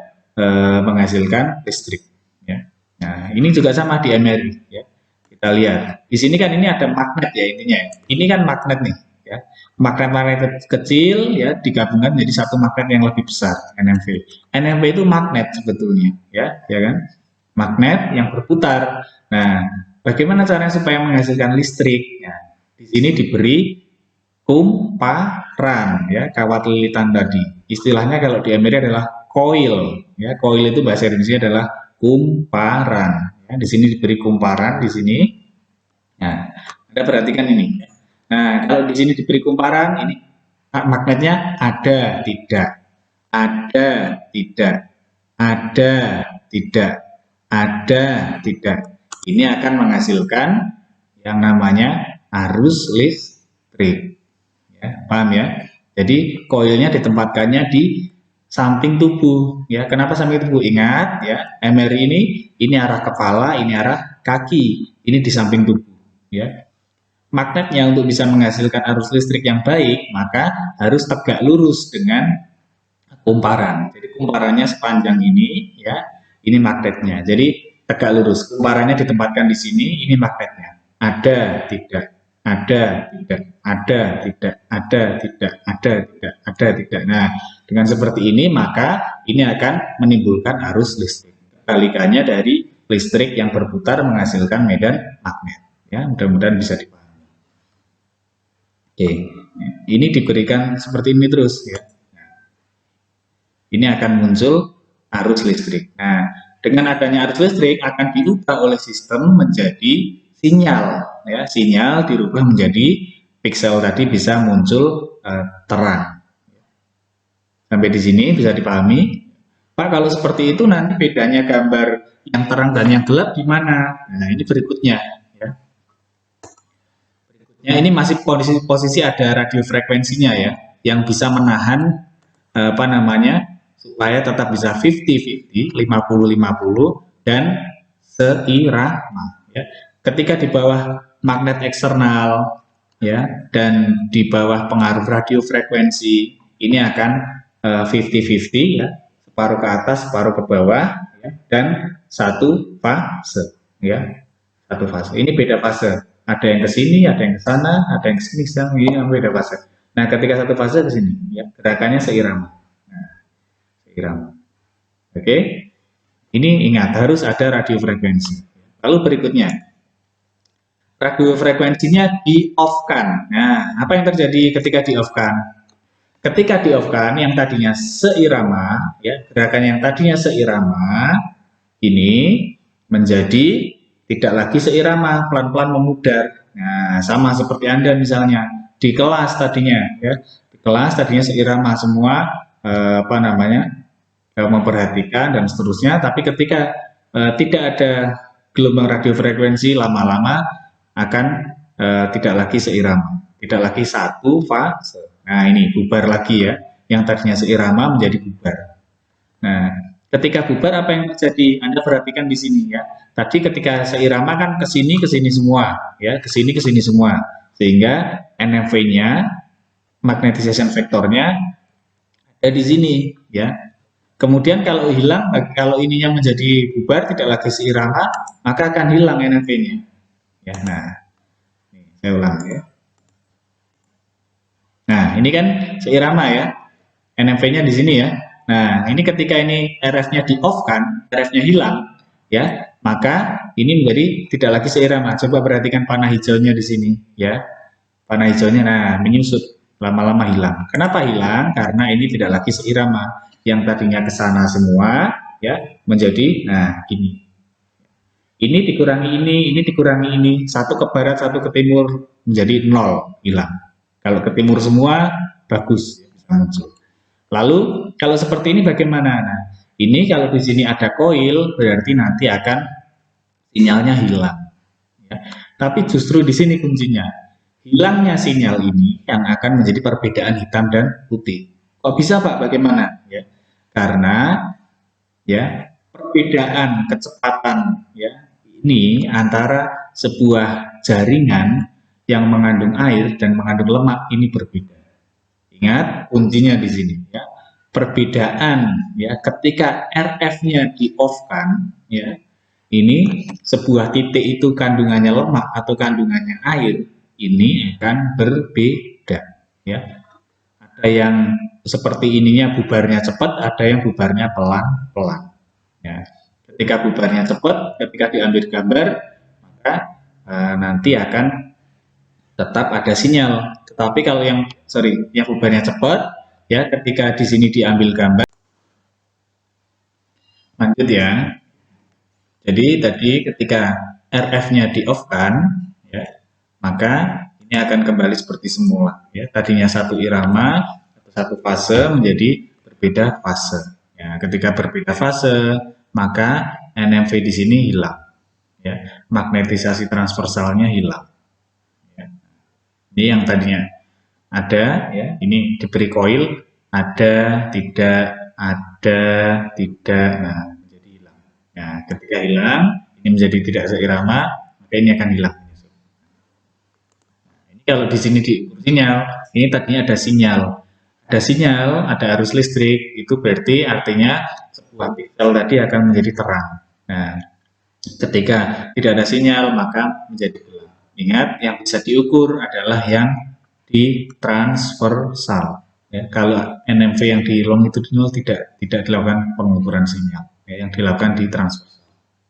menghasilkan listrik. Ya. Nah, ini juga sama di MRI, ya. Kita lihat di sini kan ini ada magnet ya intinya. Ini kan magnet nih ya. Magnet-magnet kecil ya digabungkan menjadi satu magnet yang lebih besar, NMV. NMV itu magnet sebetulnya ya kan? Magnet yang berputar. Nah, bagaimana caranya supaya menghasilkan listrik? Nah, di sini diberi kumparan ya, kawat lilitan tadi. Istilahnya kalau di MRI adalah koil. Ya, koil itu bahasa Indonesia adalah kumparan. Ya, di sini diberi kumparan di sini. Nah, Anda perhatikan ini. Nah, kalau di sini diberi kumparan, ini magnetnya ada, tidak, ada, tidak, ada, tidak, ada, tidak. Ini akan menghasilkan yang namanya arus listrik. Ya, paham ya? Jadi koilnya ditempatkannya di samping tubuh. Ya, kenapa samping tubuh? Ingat ya, MRI ini arah kepala, ini arah kaki, ini di samping tubuh. Ya, magnetnya untuk bisa menghasilkan arus listrik yang baik, maka harus tegak lurus dengan kumparan. Jadi kumparannya sepanjang ini, ya, ini magnetnya. Jadi tegak lurus. Kumparannya ditempatkan di sini, ini magnetnya. Ada, tidak, ada, tidak, ada, tidak, ada, tidak, ada, tidak, ada, tidak. Nah, dengan seperti ini maka ini akan menimbulkan arus listrik. Kebalikannya dari listrik yang berputar menghasilkan medan magnet. Ya, mudah-mudahan bisa dipahami. Oke, ini diberikan seperti ini terus ya. Ini akan muncul arus listrik. Nah, dengan adanya arus listrik akan diubah oleh sistem menjadi sinyal. Ya, sinyal dirubah menjadi piksel tadi bisa muncul terang. Sampai di sini bisa dipahami? Pak, kalau seperti itu nanti bedanya gambar yang terang dan yang gelap gimana? Nah, ini berikutnya. Ya. Berikutnya ini masih posisi ada radiofrekuensinya ya, yang bisa menahan apa namanya, supaya tetap bisa 50-50, 50-50 dan seirama ya. Ketika di bawah magnet eksternal ya dan di bawah pengaruh radiofrekuensi ini akan 50-50 ya, separuh ke atas, separuh ke bawah ya, dan satu fase ya. Satu fase. Ini beda fase. Ada yang ke sini, ada yang ke sana, ada yang ke sini, ini beda fase. Nah, ketika satu fase ke sini ya, gerakannya seirama. Irama. Oke, ini ingat harus ada radiofrekuensi. Lalu berikutnya, radiofrekuensinya di off-kan. Nah, apa yang terjadi ketika di off-kan? Ketika di off-kan yang tadinya seirama, ya gerakan yang tadinya seirama ini menjadi tidak lagi seirama, pelan-pelan memudar. Nah, sama seperti Anda misalnya di kelas tadinya, ya di kelas tadinya seirama semua, apa namanya, memperhatikan dan seterusnya, tapi ketika tidak ada gelombang radiofrekuensi lama-lama akan tidak lagi seirama, tidak lagi satu fase. Nah, ini bubar lagi ya, yang tadinya seirama menjadi bubar. Nah, ketika bubar apa yang terjadi? Anda perhatikan di sini ya. Tadi ketika seirama kan ke sini semua, ya, ke sini semua. Sehingga NFV-nya, magnetization vektornya ada di sini, ya. Kemudian kalau hilang, kalau ininya menjadi bubar, tidak lagi seirama, maka akan hilang NFV-nya. Ya, nah, saya ulang ya. Nah, ini kan seirama ya, NFV-nya di sini ya. Nah, ini ketika ini RF-nya di off kan, RF-nya hilang, ya, maka ini menjadi tidak lagi seirama. Coba perhatikan panah hijaunya di sini, ya, panah hijaunya, nah, menyusut, lama-lama hilang. Kenapa hilang? Karena ini tidak lagi seirama. Yang tadinya ke sana semua, ya, menjadi, nah, ini. Ini dikurangi ini, satu ke barat, satu ke timur, menjadi 0, hilang. Kalau ke timur semua, bagus, bisa muncul. Lalu kalau seperti ini bagaimana? Nah, ini kalau di sini ada koil berarti nanti akan sinyalnya hilang. Ya. Tapi justru di sini kuncinya, hilangnya sinyal ini yang akan menjadi perbedaan hitam dan putih. Kok bisa Pak? Bagaimana? Ya, karena ya perbedaan kecepatan ya ini antara sebuah jaringan yang mengandung air dan mengandung lemak ini berbeda. Ingat kuncinya di sini ya. Perbedaan ya ketika RF-nya di off-kan ya. Ini sebuah titik itu kandungannya lemak atau kandungannya air ini akan berbeda ya. Ada yang seperti ininya bubarnya cepat, ada yang bubarnya pelan-pelan. Ya. Ketika bubarnya cepat, ketika diambil gambar, maka nanti akan tetap ada sinyal. Tetapi kalau yang bubarnya cepat, ya ketika di sini diambil gambar, Ikut ya. Jadi tadi ketika RF-nya di-off-kan, ya, maka ini akan kembali seperti semula. Ya. Tadinya satu irama atau satu fase menjadi berbeda fase. Ya, ketika berbeda fase, maka NMV di sini hilang. Ya. Magnetisasi transversalnya hilang. Ya. Ini yang tadinya ada, ya, ini diberi koil, ada, tidak, nah menjadi hilang. Nah, ketika hilang, ini menjadi tidak seirama, maka ini akan hilang. Ini kalau di sini diukur sinyal, ini tadinya ada sinyal. Ada sinyal, ada arus listrik, itu berarti artinya sebuah piksel tadi akan menjadi terang. Nah, ketika tidak ada sinyal, maka menjadi gelap. Ingat, yang bisa diukur adalah yang di transversal. Ya, kalau NMV yang di longitudinal tidak dilakukan pengukuran sinyal, ya, yang dilakukan di transversal.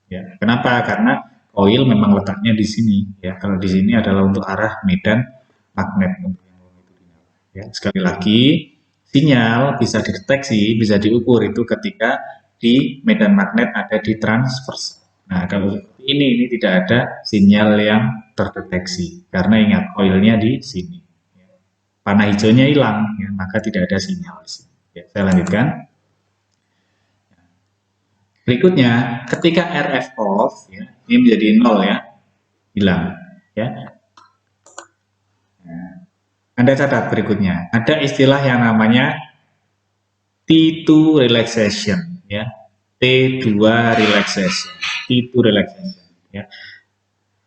Ya, kenapa? Karena koil memang letaknya di sini. Ya, kalau di sini adalah untuk arah medan magnet untuk yang longitudinal. Ya, sekali lagi, sinyal bisa dideteksi, bisa diukur itu ketika di medan magnet ada di transversal. Nah, kalau seperti ini tidak ada sinyal yang terdeteksi karena ingat koilnya di sini. Panah hijaunya hilang, ya, maka tidak ada sinyal di sini. Ya, saya lanjutkan. Berikutnya, ketika RF off, ya, ini menjadi 0 ya, hilang. Ya. Nah, Anda catat berikutnya, ada istilah yang namanya T2 relaxation, ya, T2 relaxation, T2 relaxation. Ya.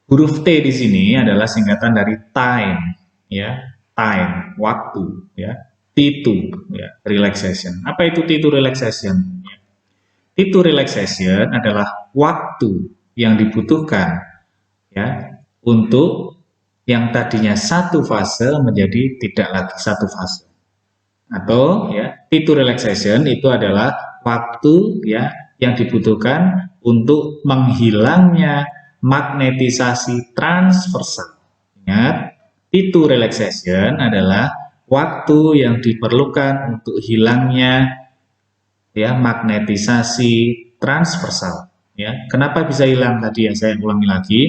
Huruf T di sini adalah singkatan dari time, ya, time, waktu, ya, T2, ya, relaxation. Apa itu T2 relaxation? T2 relaxation adalah waktu yang dibutuhkan, ya, untuk yang tadinya satu fase menjadi tidak lagi satu fase. Atau ya, T2 relaxation itu adalah waktu, ya, yang dibutuhkan untuk menghilangnya magnetisasi transversal. Ingat, T2 relaxation adalah waktu yang diperlukan untuk hilangnya, ya, magnetisasi transversal. Ya, kenapa bisa hilang tadi? Ya, saya ulangi lagi,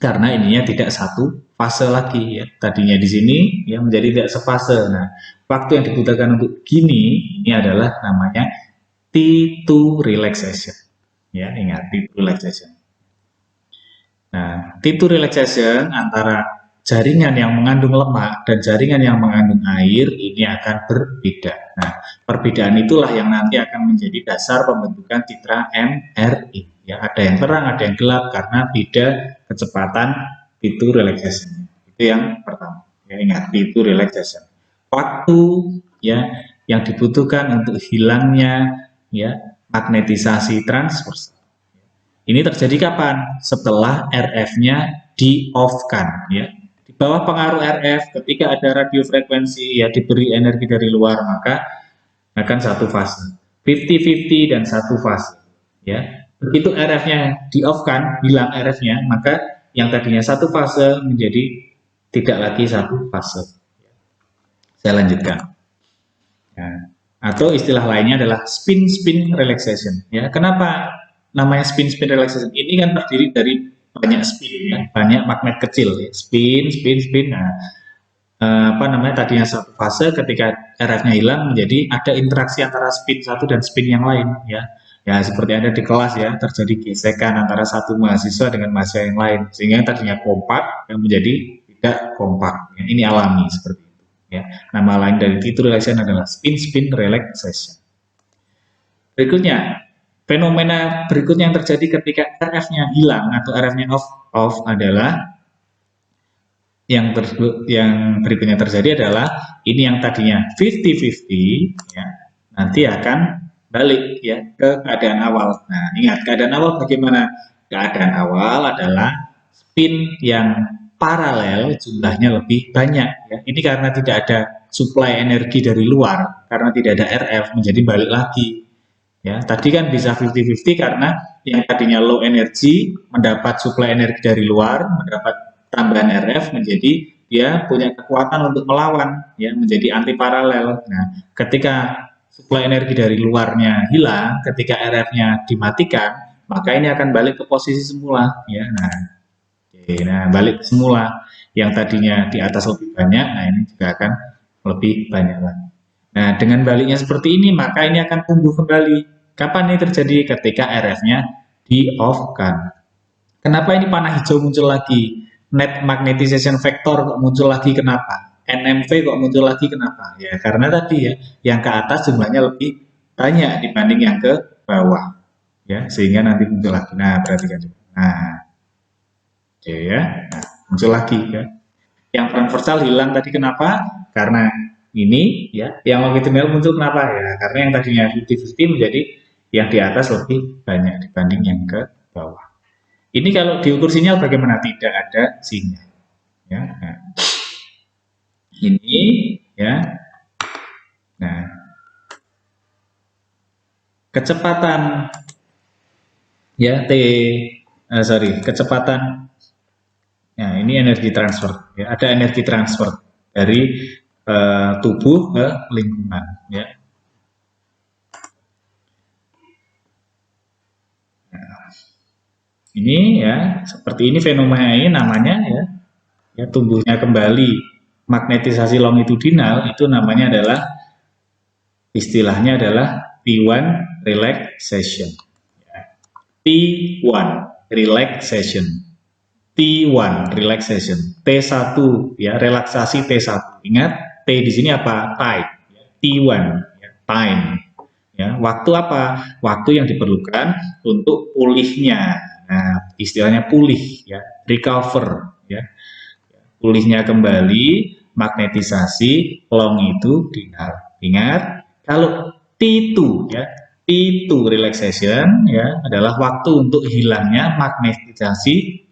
karena ininya tidak satu fase lagi, ya. Tadinya di sini, ya, menjadi tidak sefase. Nah, waktu yang dibutuhkan untuk gini ini adalah namanya T2 relaxation. Ya, ingat T2 relaxation. Nah, T2 relaxation antara jaringan yang mengandung lemak dan jaringan yang mengandung air ini akan berbeda. Nah, perbedaan itulah yang nanti akan menjadi dasar pembentukan citra MRI. Ya, ada yang terang, ada yang gelap karena beda kecepatan T2 relaxation. Itu yang pertama. Ya, ingat T2 relaxation. Waktu, ya, yang dibutuhkan untuk hilangnya, ya, magnetisasi transversal. Ini terjadi kapan? Setelah RF-nya di-off-kan, ya. Di bawah pengaruh RF, ketika ada radiofrekuensi, ya, diberi energi dari luar, maka akan satu fase. 50-50 dan satu fase, ya. Begitu RF-nya di-off-kan, hilang RF-nya, maka yang tadinya satu fase menjadi tidak lagi satu fase. Saya lanjutkan. Ya. Atau istilah lainnya adalah spin-spin relaxation. Ya, kenapa namanya spin-spin relaxation? Ini kan terdiri dari banyak spin, ya, banyak magnet kecil, ya. Spin. Nah, apa namanya, tadinya satu fase, ketika RF-nya hilang menjadi ada interaksi antara spin satu dan spin yang lain, ya. Ya, seperti ada di kelas, ya, terjadi gesekan antara satu mahasiswa dengan mahasiswa yang lain, sehingga tadinya kompak yang menjadi tidak kompak. Ya, ini alami seperti itu. Ya, nama lain dari T2 relaxation adalah spin-spin relaxation. Berikutnya, fenomena berikutnya yang terjadi ketika RF-nya hilang atau RF-nya off adalah yang berikutnya terjadi adalah ini yang tadinya 50-50, ya, nanti akan balik, ya, ke keadaan awal. Nah, ingat keadaan awal bagaimana? Keadaan awal adalah spin yang paralel jumlahnya lebih banyak, ya. Ini karena tidak ada suplai energi dari luar, karena tidak ada RF menjadi balik lagi. Ya, tadi kan bisa 50-50 karena yang tadinya low energy mendapat suplai energi dari luar, mendapat tambahan RF, menjadi dia punya kekuatan untuk melawan, ya, menjadi anti paralel. Nah, ketika suplai energi dari luarnya hilang, ketika RF-nya dimatikan, maka ini akan balik ke posisi semula, ya. Nah, balik semula. Yang tadinya di atas lebih banyak, nah ini juga akan lebih banyak lagi. Nah, dengan baliknya seperti ini, maka ini akan tumbuh kembali. Kapan ini terjadi? Ketika RF-nya di-off-kan. Kenapa ini panah hijau muncul lagi? Net magnetization factor kok muncul lagi, kenapa? NMV kok muncul lagi, kenapa? Ya, karena tadi ya, yang ke atas jumlahnya lebih banyak dibanding yang ke bawah. Ya, sehingga nanti muncul lagi. Nah, perhatikan. Nah, oke ya. Nah, muncul lagi ya. Yang transversal hilang tadi kenapa? Karena ini ya, yang longitudinal muncul kenapa ya? Karena yang tadinya 50-50 menjadi yang di atas lebih banyak dibanding yang ke bawah. Ini kalau diukur sinyal bagaimana? Tidak ada sinyal. Ya, nah, ini ya. Nah, kecepatan ya kecepatan. Nah, ini energi transfer. Ya, ada energi transfer dari tubuh ke lingkungan. Ya. Ini ya, seperti ini fenomena ini namanya ya tumbuhnya kembali magnetisasi longitudinal, itu namanya adalah, istilahnya adalah T1 relaxation. T1 relaxation. T1 relaxation. T1 ya, relaksasi T1. Ingat, T di sini apa? Time. T1 ya, time. Ya, waktu apa? Waktu yang diperlukan untuk pulihnya. Nah, istilahnya pulih ya, recover ya. Pulihnya kembali magnetisasi longitudinal. Ingat, kalau T2 ya, T2 relaxation ya adalah waktu untuk hilangnya magnetisasi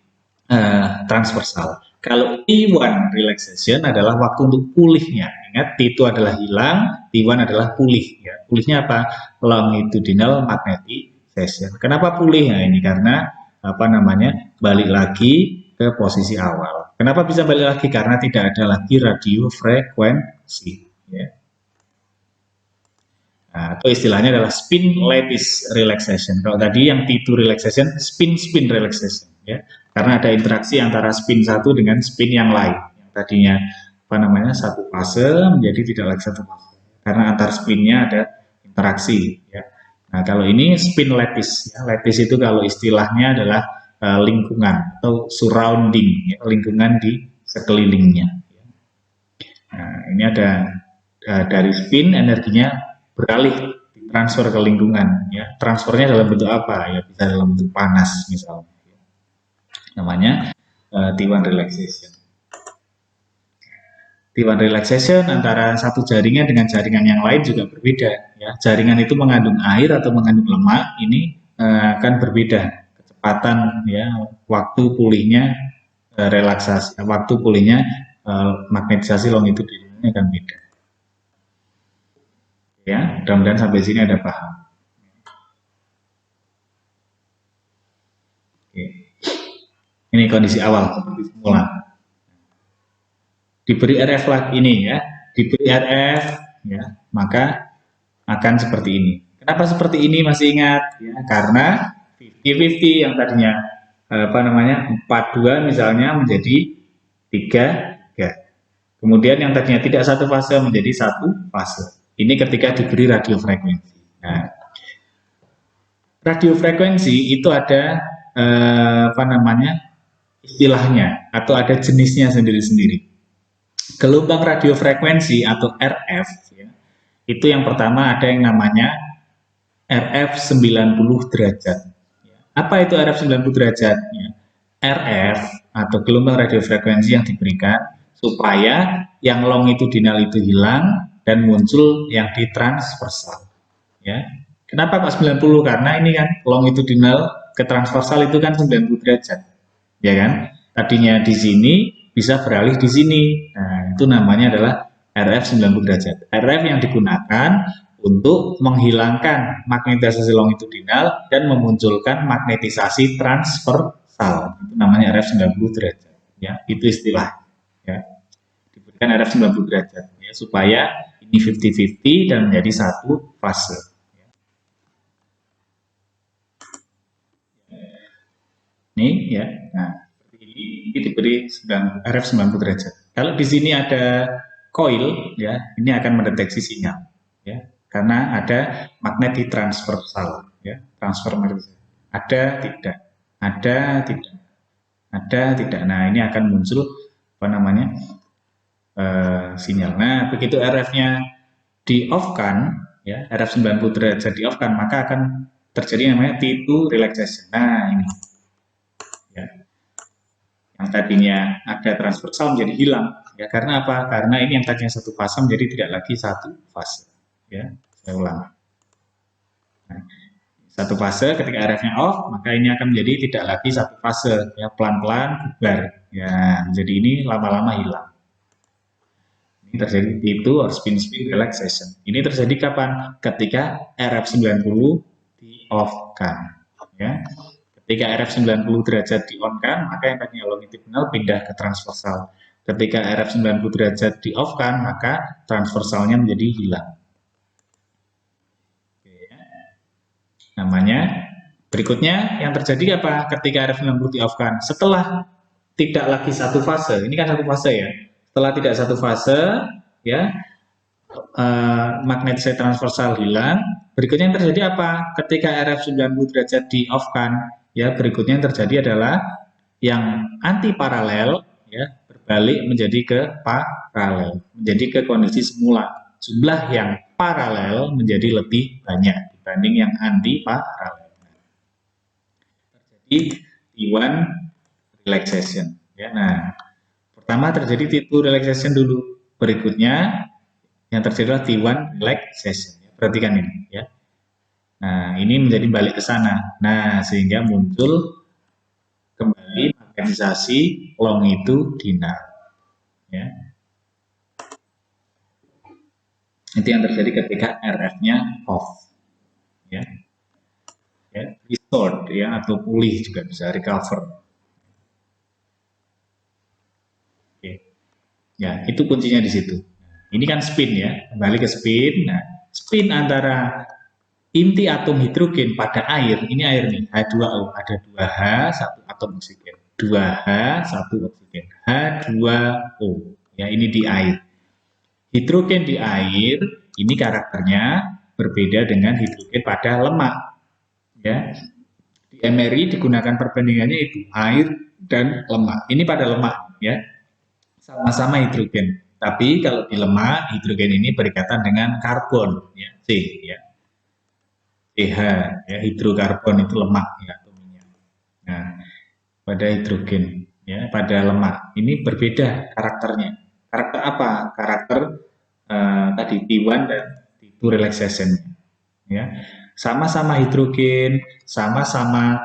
transversal. Kalau T1 relaxation adalah waktu untuk pulihnya. Ingat, T2 adalah hilang, T1 adalah pulih. Ya. Pulihnya apa? Longitudinal magnetization. Kenapa pulih? Nah, ini karena apa namanya? Balik lagi ke posisi awal. Kenapa bisa balik lagi? Karena tidak ada lagi radio frekuensi. Ya. Nah, atau istilahnya adalah spin lattice relaxation. Kalau tadi yang T2 relaxation, spin relaxation. Ya. Karena ada interaksi antara spin satu dengan spin yang lain. Yang tadinya apa namanya satu fase menjadi tidak lagi satu fase. Karena antar spinnya ada interaksi. Ya. Nah, kalau ini spin lattice. Ya. Lattice itu kalau istilahnya adalah lingkungan atau surrounding, ya, lingkungan di sekelilingnya. Nah, ini ada dari spin energinya beralih transfer ke lingkungan. Ya. Transfernya dalam bentuk apa? Ya, bisa dalam bentuk panas misalnya. Namanya T1 relaxation. T1 relaxation antara satu jaringan dengan jaringan yang lain juga berbeda. Ya. Jaringan itu mengandung air atau mengandung lemak, ini akan berbeda kecepatan ya, waktu pulihnya relaksasi, waktu pulihnya magnetisasi longitudinalnya akan beda. Ya, mudah-mudahan sampai sini ada paham. Oke. Ini kondisi awal seperti semula. Diberi RF lagi ini ya, diberi RF ya, maka akan seperti ini. Kenapa seperti ini? Masih ingat ya, karena 50-50 yang tadinya apa namanya 42 misalnya menjadi 3. Kemudian yang tadinya tidak satu fase menjadi satu fase. Ini ketika diberi radiofrekuensi. Nah, radiofrekuensi itu ada apa namanya istilahnya atau ada jenisnya sendiri-sendiri. Gelombang radiofrekuensi atau RF ya, itu yang pertama ada yang namanya RF 90 derajat. Apa itu RF 90 derajat? RF atau gelombang radiofrekuensi yang diberikan supaya yang longitudinal itu hilang dan muncul yang di transversal. Ya. Kenapa kok 90? Karena ini kan longitudinal ke transversal itu kan 90 derajat. Ya kan? Tadinya di sini bisa beralih di sini. Nah, itu namanya adalah RF 90 derajat. RF yang digunakan untuk menghilangkan magnetisasi longitudinal dan memunculkan magnetisasi transversal. Itu namanya RF 90 derajat. Ya, itu istilah. Ya. Diberikan RF 90 derajat ya, supaya ini 50-50 dan menjadi satu fase. Ini ya, nah ini diberi RF 90 derajat. Kalau di sini ada coil, ya, ini akan mendeteksi sinyal, ya, karena ada magnetic transversal, ya, transfer magnetic. Ada tidak, ada tidak, ada tidak. Nah ini akan muncul apa namanya sinyal. Nah begitu RF-nya di off-kan, ya, RF 90 derajat di off-kan, maka akan terjadi namanya T2 relaxation. Nah ini, ya, yang tadinya ada transversal menjadi hilang, ya, karena apa? Karena ini yang tadinya satu fase menjadi tidak lagi satu fase, ya. Saya ulang. Nah, satu fase ketika RF-nya off, maka ini akan menjadi tidak lagi satu fase, ya, pelan-pelan bubar, ya. Jadi ini lama-lama hilang. Ini terjadi itu spin-spin relaxation. Ini terjadi kapan? Ketika RF 90 di off-kan, ya. Ketika RF 90 derajat di on-kan, maka yang tadinya longitudinal pindah ke transversal. Ketika RF 90 derajat di off-kan, maka transversalnya menjadi hilang. Oke, ya. Namanya berikutnya yang terjadi apa? Ketika RF 90 di off-kan, setelah tidak lagi satu fase, ini kan satu fase ya. Setelah tidak satu fase, ya, magnetisasi transversal hilang. Berikutnya yang terjadi apa? Ketika RF 90 derajat di off-kan, ya, berikutnya yang terjadi adalah yang anti paralel, ya, berbalik menjadi ke paralel, menjadi ke kondisi semula. Jumlah yang paralel menjadi lebih banyak dibanding yang anti paralel. Terjadi T1 relaxation, ya. Nah, pertama terjadi T2 relaxation dulu. Berikutnya yang terjadi adalah T1 relaxation. Perhatikan ini, ya. Nah, ini menjadi balik ke sana. Nah, sehingga muncul kembali magnetisasi longitudinal, ya. Itu yang terjadi ketika RF-nya off, ya. Ya, restored, ya, atau pulih juga bisa, recover. Oke. Ya, itu kuncinya di situ. Ini kan spin, ya, kembali ke spin. Nah, spin antara inti atom hidrogen pada air, ini air nih, H2O, ada 2H, satu atom oksigen, 2H, satu oksigen, H2O, ya, ini di air. Hidrogen di air, ini karakternya berbeda dengan hidrogen pada lemak, ya. Di MRI digunakan perbandingannya itu air dan lemak, ini pada lemak, ya, sama-sama hidrogen, tapi kalau di lemak, hidrogen ini berikatan dengan karbon, ya, C, ya. CH, ya, hidrokarbon itu lemak, ya, atomnya. Nah, pada hidrogen, ya, pada lemak ini berbeda karakternya. Karakter apa? Karakter tadi T1 dan T2 relaxation, ya. Sama-sama hidrogen, sama-sama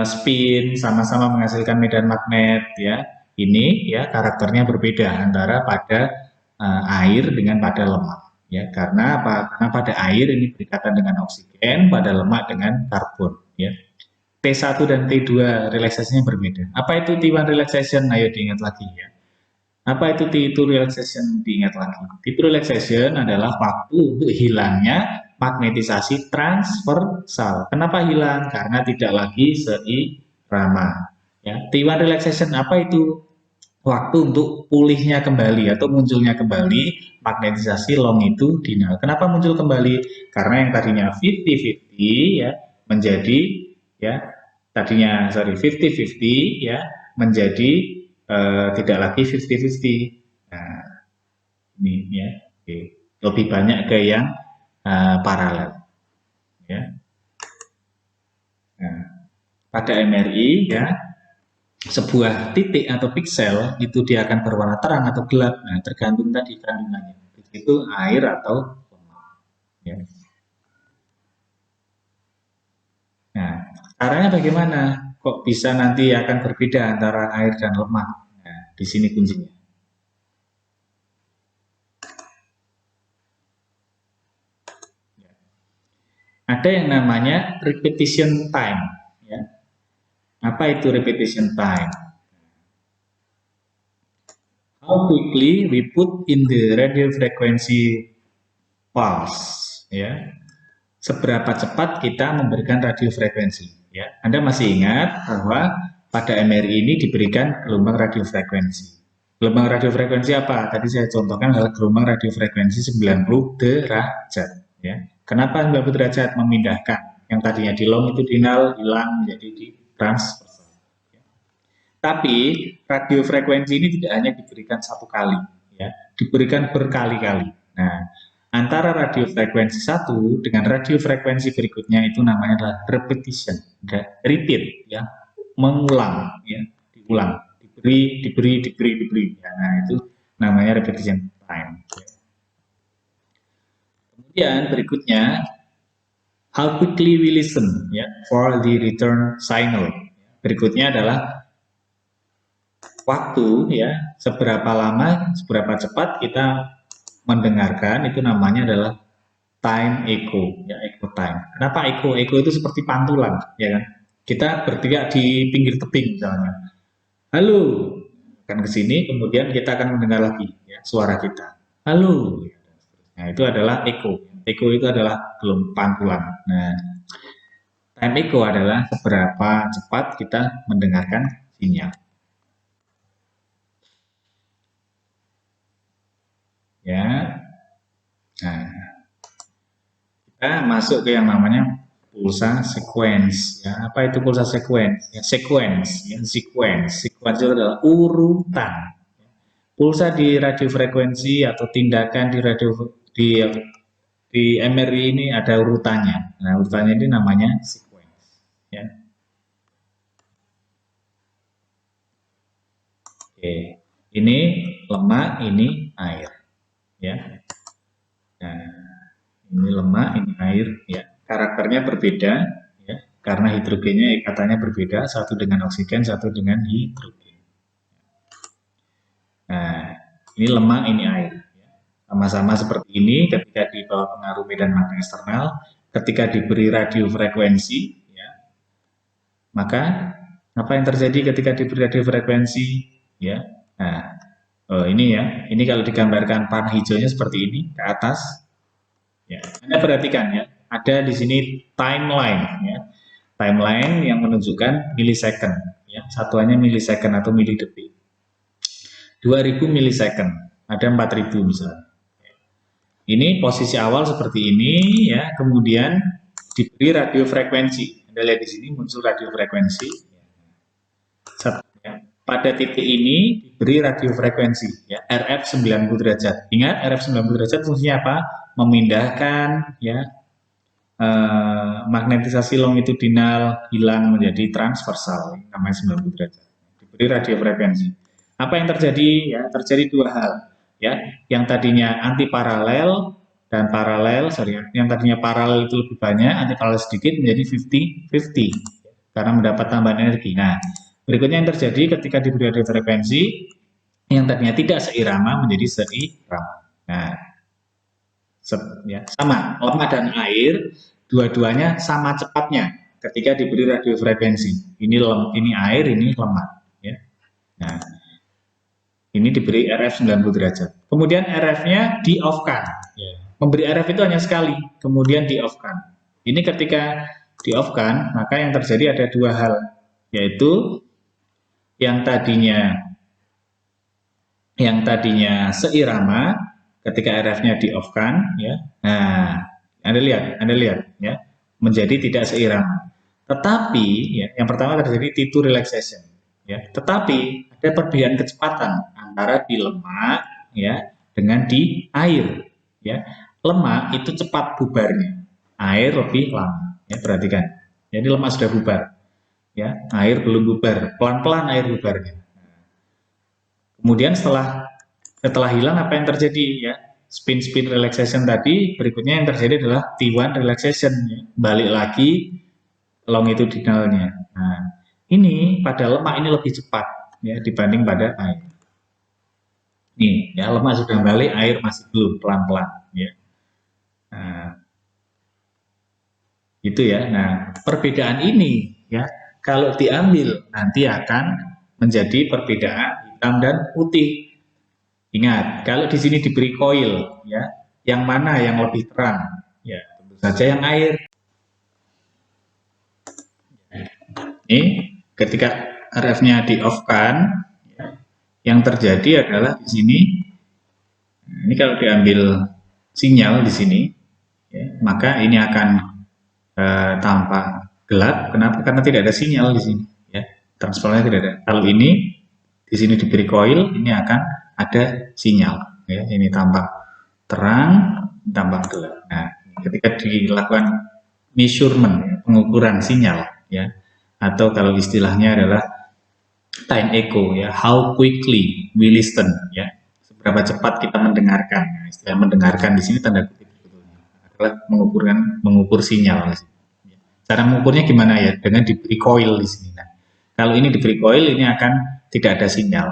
spin, sama-sama menghasilkan medan magnet, ya. Ini, ya, karakternya berbeda antara pada air dengan pada lemak. Ya, karena apa? Karena pada air ini berikatan dengan oksigen, pada lemak dengan karbon, ya. T1 dan T2 relaksasinya berbeda. Apa itu T1 relaxation? Ayo diingat lagi, ya. Apa itu T2 relaxation? Diingat lagi. T2 relaxation adalah waktu untuk hilangnya magnetisasi transversal. Kenapa hilang? Karena tidak lagi seirama. Ya, T1 relaxation apa itu? Waktu untuk pulihnya kembali atau munculnya kembali magnetisasi longitudinal. Kenapa muncul kembali? Karena yang tadinya 50-50, ya, menjadi, ya, tadinya 50-50, ya, menjadi tidak lagi 50-50. Nah, ini, ya, oke. Lebih banyak ke yang paralel, ya. Nah, pada MRI, ya, sebuah titik atau piksel itu dia akan berwarna terang atau gelap. Nah, tergantung tadi kandungannya. Itu air atau lemak, ya. Nah, caranya bagaimana? Kok bisa nanti akan berbeda antara air dan lemak? Nah, di sini kuncinya. Ada yang namanya repetition time, ya. Apa itu repetition time? how quickly we put in the radio frequency pulse, ya. Seberapa cepat kita memberikan radio frekuensi, ya. Anda masih ingat bahwa pada MRI ini diberikan gelombang radio frekuensi. Gelombang radio frekuensi apa? Tadi saya contohkan adalah gelombang radio frekuensi 90 derajat, ya. Kenapa 90 derajat? Memindahkan yang tadinya di long itu dinal hilang menjadi di transversal. Tapi radio frekuensi ini tidak hanya diberikan satu kali, ya, diberikan berkali-kali. Nah, antara radio frekuensi satu dengan radio frekuensi berikutnya itu namanya adalah repetition, repeat, ya, mengulang, ya, diulang, diberi. Ya, nah, itu namanya repetition time. Kemudian berikutnya, how quickly we listen, ya, for the return signal. Berikutnya adalah waktu, ya, seberapa lama, seberapa cepat kita mendengarkan, itu namanya adalah time echo, ya, echo time. Kenapa echo? Echo itu seperti pantulan, ya kan? Kita berteriak di pinggir tebing misalnya, halo, akan ke sini, kemudian kita akan mendengar lagi, ya, suara kita, halo. Nah, itu adalah echo. Echo itu adalah pantulan. Nah, time echo adalah seberapa cepat kita mendengarkan sinyal. Ya, nah, kita masuk ke yang namanya pulsa sequence. Ya, apa itu pulsa sequence? Ya, sequence itu adalah urutan. Pulsa di radiofrekuensi atau tindakan di di MRI ini ada urutannya. Nah, urutannya ini namanya sequence. Ya. Oke, ini lemak, ini air. Ya. Nah, ini lemak, ini air, ya. Karakternya berbeda, ya, karena hidrogennya ikatannya berbeda, satu dengan oksigen, satu dengan hidrogen. Nah, ini lemak, ini air. Sama-sama seperti ini ketika di bawah pengaruh medan magnet eksternal, ketika diberi radiofrekuensi, ya, maka apa yang terjadi ketika diberi radiofrekuensi, ya. Nah, ini ya, ini kalau digambarkan panah hijaunya seperti ini ke atas. Ya, Anda perhatikan ya, ada di sini timeline, ya, timeline yang menunjukkan milisecond, ya, satuannya milisecond atau milidetik. 2000 milisecond, ada 4000 misalnya. Ini posisi awal seperti ini, ya, kemudian diberi radiofrekuensi. Anda lihat di sini muncul radiofrekuensi. Ya. Pada titik ini diberi radiofrekuensi, ya, RF 90 derajat. Ingat, RF 90 derajat fungsinya apa? Memindahkan, ya, magnetisasi longitudinal hilang menjadi transversal, namanya 90 derajat. Diberi radiofrekuensi. Apa yang terjadi? Ya, terjadi dua hal. Ya, yang tadinya anti paralel dan paralel, yang tadinya paralel itu lebih banyak, anti paralel sedikit menjadi 50-50 karena mendapat tambahan energi. Nah, berikutnya yang terjadi ketika diberi radiofrekuensi, yang tadinya tidak seirama menjadi seirama. Nah, ya, sama, lemak dan air dua-duanya sama cepatnya ketika diberi radiofrekuensi. Ini air, ini lemak, ya. Nah, ini diberi RF 90 derajat. Kemudian RF-nya di off-kan. Ya. Memberi RF itu hanya sekali, kemudian di off-kan. Ini ketika di off-kan, maka yang terjadi ada dua hal, yaitu yang tadinya seirama ketika RF-nya di off-kan, ya. Nah, Anda lihat, ya, menjadi tidak seirama. Tetapi, ya, yang pertama terjadi T2 relaxation, ya. Tetapi ada perbedaan kecepatan antara di lemak, ya, dengan di air, ya. Lemak itu cepat bubarnya, air lebih lama, ya, perhatikan. Jadi lemak sudah bubar, ya, air belum bubar, pelan-pelan air bubarnya. Kemudian setelah hilang apa yang terjadi, ya, spin relaxation tadi, berikutnya yang terjadi adalah T1 relaxation, ya. Balik lagi longitudinalnya. Nah, ini pada lemak ini lebih cepat, ya, dibanding pada air. Nih, ya, lemak sudah balik, air masih belum, pelan-pelan, ya. Nah, itu ya. Nah, perbedaan ini, ya, kalau diambil nanti akan menjadi perbedaan hitam dan putih. Ingat, kalau di sini diberi koil, ya, yang mana yang lebih terang? Ya, tentu saja yang air. Ini ketika RF-nya di-off-kan, ya, yang terjadi adalah di sini, ini kalau diambil sinyal di sini, ya, maka ini akan tampak gelap. Kenapa? Karena tidak ada sinyal di sini. Ya, transformernya tidak ada. Kalau ini di sini diberi koil, ini akan ada sinyal. Ya, ini tampak terang, tampak gelap. Nah, ketika dilakukan measurement, ya, pengukuran sinyal, ya, atau kalau istilahnya adalah time echo, ya, how quickly we listen, ya, seberapa cepat kita mendengarkan. Nah, istilah mendengarkan di sini tanda kutip adalah mengukur sinyal. Cara mengukurnya gimana ya? Dengan diberi coil di sini. Nah, kalau ini diberi coil, ini akan tidak ada sinyal.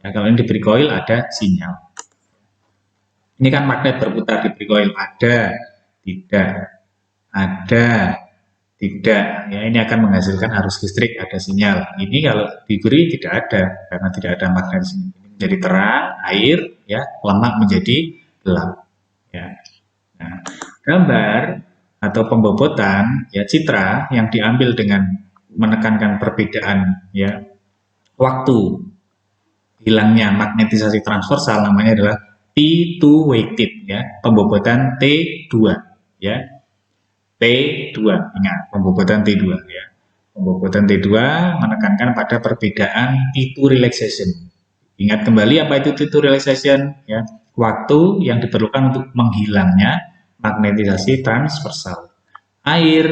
Ya, kalau ini diberi coil, ada sinyal. Ini kan magnet berputar diberi coil. Ada, tidak, ada, tidak. Ya, ini akan menghasilkan arus listrik, ada sinyal. Ini kalau diberi tidak ada, karena tidak ada magnet di sini. Ini menjadi terang, air, ya, lemak menjadi gelap. Ya. Nah, gambar atau pembobotan, ya, citra yang diambil dengan menekankan perbedaan, ya, waktu hilangnya magnetisasi transversal namanya adalah T2 weighted, ya, pembobotan T2, ya, T2, ingat pembobotan T2, ya, pembobotan T2 menekankan pada perbedaan T2 relaxation. Ingat kembali apa itu T2 relaxation, ya, waktu yang diperlukan untuk menghilangnya magnetisasi transversal. Air,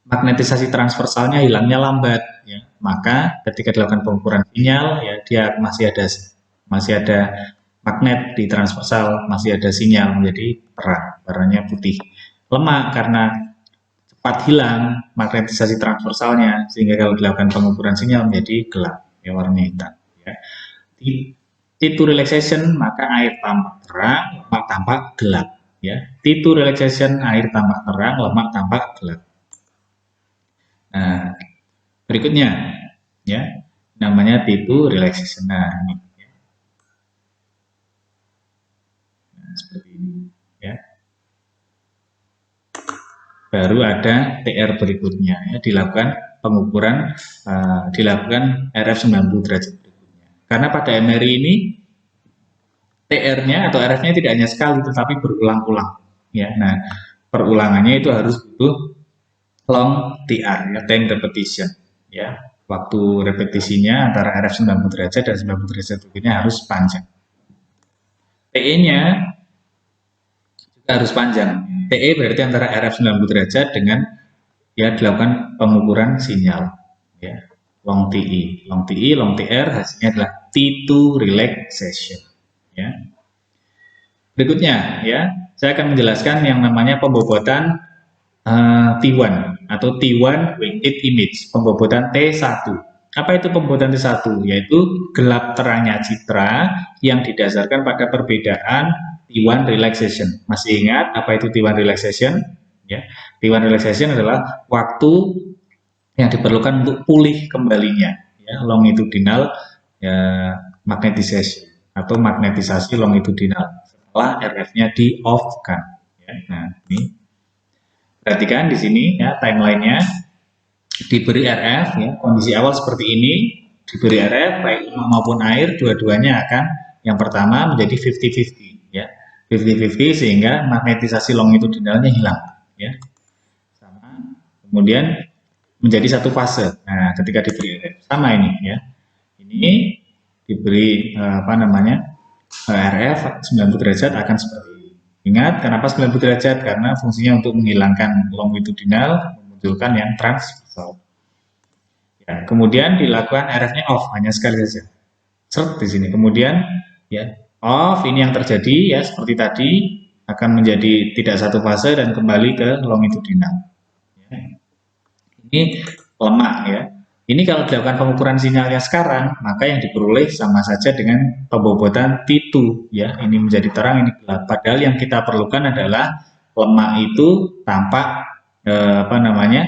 magnetisasi transversalnya hilangnya lambat, ya, maka ketika dilakukan pengukuran sinyal, ya, dia masih ada magnet di transversal, masih ada sinyal menjadi terang, warnanya putih. Lemak karena cepat hilang magnetisasi transversalnya, sehingga kalau dilakukan pengukuran sinyal menjadi gelap, ya, warnanya hitam. Ya. T2 relaxation, maka air tampak terang, lemak tampak gelap. Ya. T2 relaxation, air tampak terang, lemak tampak gelap. Nah, berikutnya, ya, namanya T2 relaxation. Nah, ini, ya. Nah, seperti ini, ya. Baru ada TR berikutnya, ya, dilakukan pengukuran, dilakukan RF 90 derajat berikutnya. Karena pada MRI ini TR-nya atau RF-nya tidak hanya sekali, tetapi berulang-ulang. Ya, nah, perulangannya itu harus butuh long TR, ya, time repetition. Ya, waktu repetisinya antara RF 90 derajat dan 90 derajat berikutnya harus panjang. TE-nya juga harus panjang. TE berarti antara RF 90 derajat dengan, ya, dilakukan pengukuran sinyal. Ya, long TE, long TE, long TR hasilnya adalah T2 relaxation. Ya. Berikutnya, ya, saya akan menjelaskan yang namanya pembobotan T1 atau T1 weighted image, pembobotan T1. Apa itu pembobotan T1? Yaitu gelap terangnya citra yang didasarkan pada perbedaan T1 relaxation. Masih ingat apa itu T1 relaxation? Ya, T1 relaxation adalah waktu yang diperlukan untuk pulih kembalinya, ya, longitudinal, ya, magnetisasi atau magnetisasi longitudinal setelah RF-nya di-off-kan. Ya, nah, ini perhatikan di sini, ya, timelinenya diberi RF, ya, kondisi awal seperti ini, diberi RF baik lemak maupun air, dua-duanya akan yang pertama menjadi 50-50, ya, 50-50 sehingga magnetisasi longitudinalnya hilang, ya, sama, kemudian menjadi satu fase. Nah, ketika diberi RF sama ini, ya, ini diberi apa namanya RF 90 derajat akan seperti ini. Ingat kenapa 90 derajat? Karena fungsinya untuk menghilangkan longitudinal, memunculkan yang transversal. Ya, kemudian dilakukan RF-nya off hanya sekali saja. Seret di sini. Kemudian, ya, off, ini yang terjadi, ya, seperti tadi akan menjadi tidak satu fase dan kembali ke longitudinal. Ya. Ini lemak, ya. Ini kalau dilakukan pengukuran sinyalnya sekarang, maka yang diperoleh sama saja dengan pembobotan T2, ya. Ini menjadi terang, ini gelap. Padahal yang kita perlukan adalah lemak itu tampak apa namanya?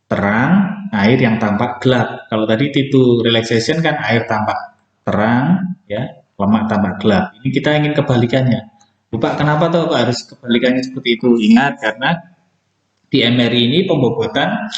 Terang, air yang tampak gelap. Kalau tadi T2 relaxation kan air tampak terang, ya. lemak tambah gelap. Ini kita ingin kebalikannya. Lupa kenapa tuh Pak harus kebalikannya seperti itu? Ingat, karena di MRI ini pembobotan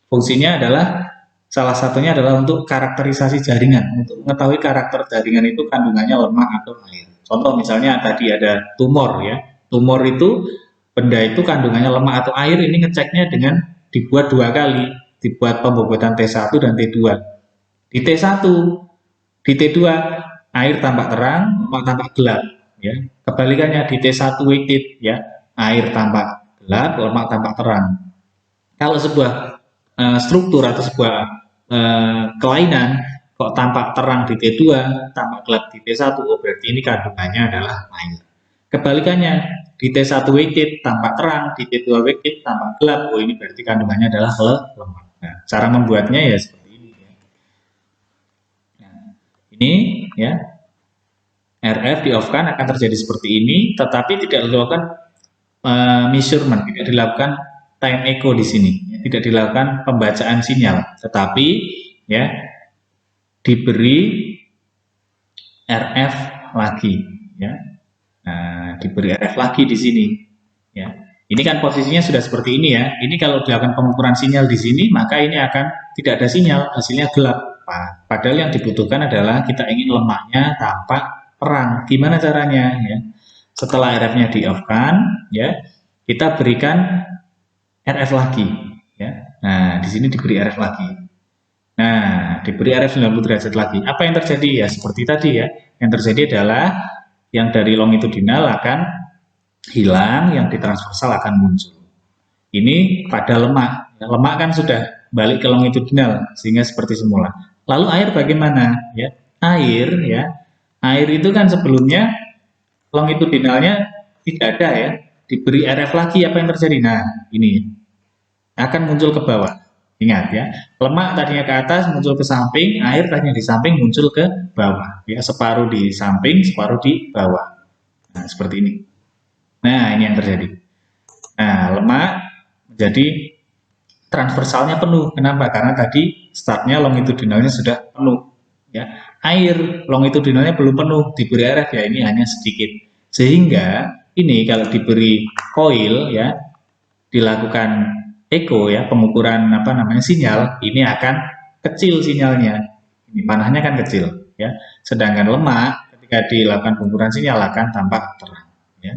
fungsinya adalah salah satunya adalah untuk karakterisasi jaringan, untuk mengetahui karakter jaringan itu kandungannya lemak atau air. Contoh misalnya tadi ada tumor ya. Tumor itu benda itu kandungannya lemak atau air, ini ngeceknya dengan dibuat 2 kali, dibuat pembobotan T1 dan T2. Di T1, di T2 air tampak terang, lemak tampak gelap ya. Kebalikannya di T1 weighted ya, air tampak gelap, lemak tampak terang. Kalau sebuah struktur atau sebuah kelainan kok tampak terang di T2, tampak gelap di T1, oh berarti ini kandungannya adalah air. Kebalikannya, di T1 weighted tampak terang, di T2 weighted tampak gelap, oh ini berarti kandungannya adalah lemak. Nah, cara membuatnya ya seperti ini. Nah, ini ya, RF di off kan akan terjadi seperti ini, tetapi tidak dilakukan measurement, tidak dilakukan time echo di sini, tidak dilakukan pembacaan sinyal, tetapi ya diberi RF lagi ya. Nah, diberi RF lagi di sini ya. Ini kan posisinya sudah seperti ini ya. Ini kalau dilakukan pengukuran sinyal di sini, maka ini akan tidak ada sinyal, hasilnya gelap. Padahal yang dibutuhkan adalah kita ingin lemaknya tampak terang. Gimana caranya ya? Setelah RF-nya di off-kan ya, kita berikan RF lagi ya. Nah, di sini diberi RF lagi. Nah, diberi RF 90 derajat lagi. Apa yang terjadi? Ya seperti tadi ya. Yang terjadi adalah yang dari longitudinal akan hilang, yang di transversal akan muncul. Ini pada lemak. Lemak kan sudah balik ke longitudinal sehingga seperti semula. Lalu air bagaimana? Ya, air ya. Air itu kan sebelumnya longitudinalnya tidak ada ya. Diberi RF lagi, apa yang terjadi? Nah, ini akan muncul ke bawah. Ingat ya, lemak tadinya ke atas muncul ke samping, air tadinya di samping muncul ke bawah. Ya, separuh di samping, separuh di bawah. Nah, seperti ini. Nah, ini yang terjadi. Nah, lemak menjadi transversalnya penuh. Kenapa? Karena tadi startnya longitudinalnya sudah penuh. Ya, air longitudinalnya belum penuh, diberi RF ya ini hanya sedikit. Sehingga ini kalau diberi coil ya, dilakukan echo ya, pengukuran apa namanya sinyal, ini akan kecil sinyalnya. Ini panahnya kan kecil ya. Sedangkan lemak ketika dilakukan pengukuran sinyal akan tampak terang ya.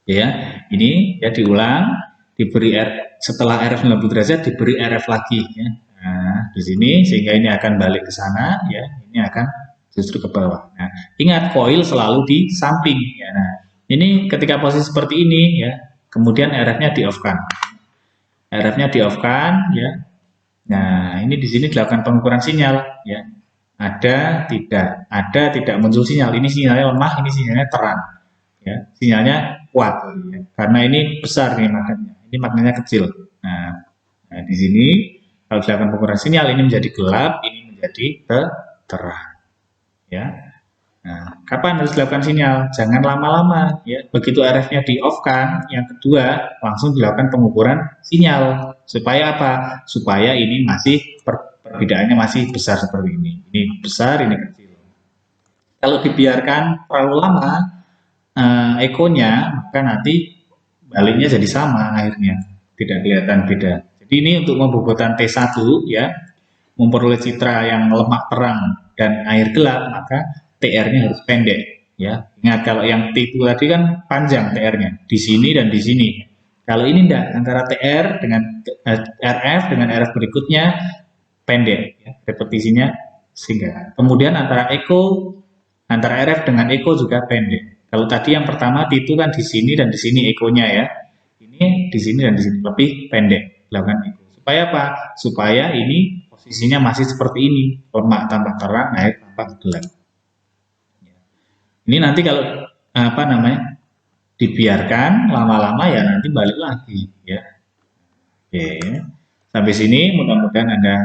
Ya, ini ya diulang, diberi setelah RF 90 derajat diberi RF lagi ya. Nah, di sini sehingga ini akan balik ke sana ya, ini akan justru ke bawah. Nah, ingat coil selalu di samping ya. Nah, ini ketika posisi seperti ini ya, kemudian RF-nya di off-kan. RF-nya di off-kan ya. Nah, ini di sini dilakukan pengukuran sinyal ya. Ada, tidak muncul sinyal. Ini sinyalnya lemah, ini sinyalnya terang. Ya, sinyalnya kuat ya. Karena ini besar nih magnetnya. Ini magnetnya kecil. Nah, di sini kalau dilakukan pengukuran sinyal ini menjadi gelap, ini menjadi terang. Ya. Nah, kapan harus dilakukan sinyal? Jangan lama-lama ya. Begitu RF-nya di off kan, yang kedua langsung dilakukan pengukuran sinyal. Supaya apa? Supaya ini masih perbedaannya masih besar seperti ini. Ini besar, ini kecil. Kalau dibiarkan terlalu lama ekonya, maka nanti baliknya jadi sama akhirnya. Tidak kelihatan beda. Jadi ini untuk pembobotan T1 ya, memperoleh citra yang lemak terang dan air gelap, maka TR-nya harus pendek ya. Ingat kalau yang T2 tadi kan panjang TR-nya di sini dan di sini. Kalau ini enggak, antara TR dengan RF dengan RF berikutnya pendek ya, repetisinya sehingga. Kemudian antara RF dengan echo juga pendek. Kalau tadi yang pertama T2 kan di sini dan di sini ekonya ya. Ini di sini dan di sini lebih pendek dilakukan echo. Supaya apa? Supaya ini posisinya masih seperti ini, lemak tambah terang, air tambah gelap. Ini nanti kalau apa namanya dibiarkan lama-lama ya nanti balik lagi ya. Oke, sampai sini mudah-mudahan Anda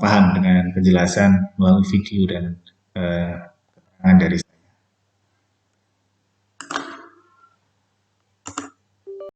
paham dengan penjelasan melalui video dan keterangan dari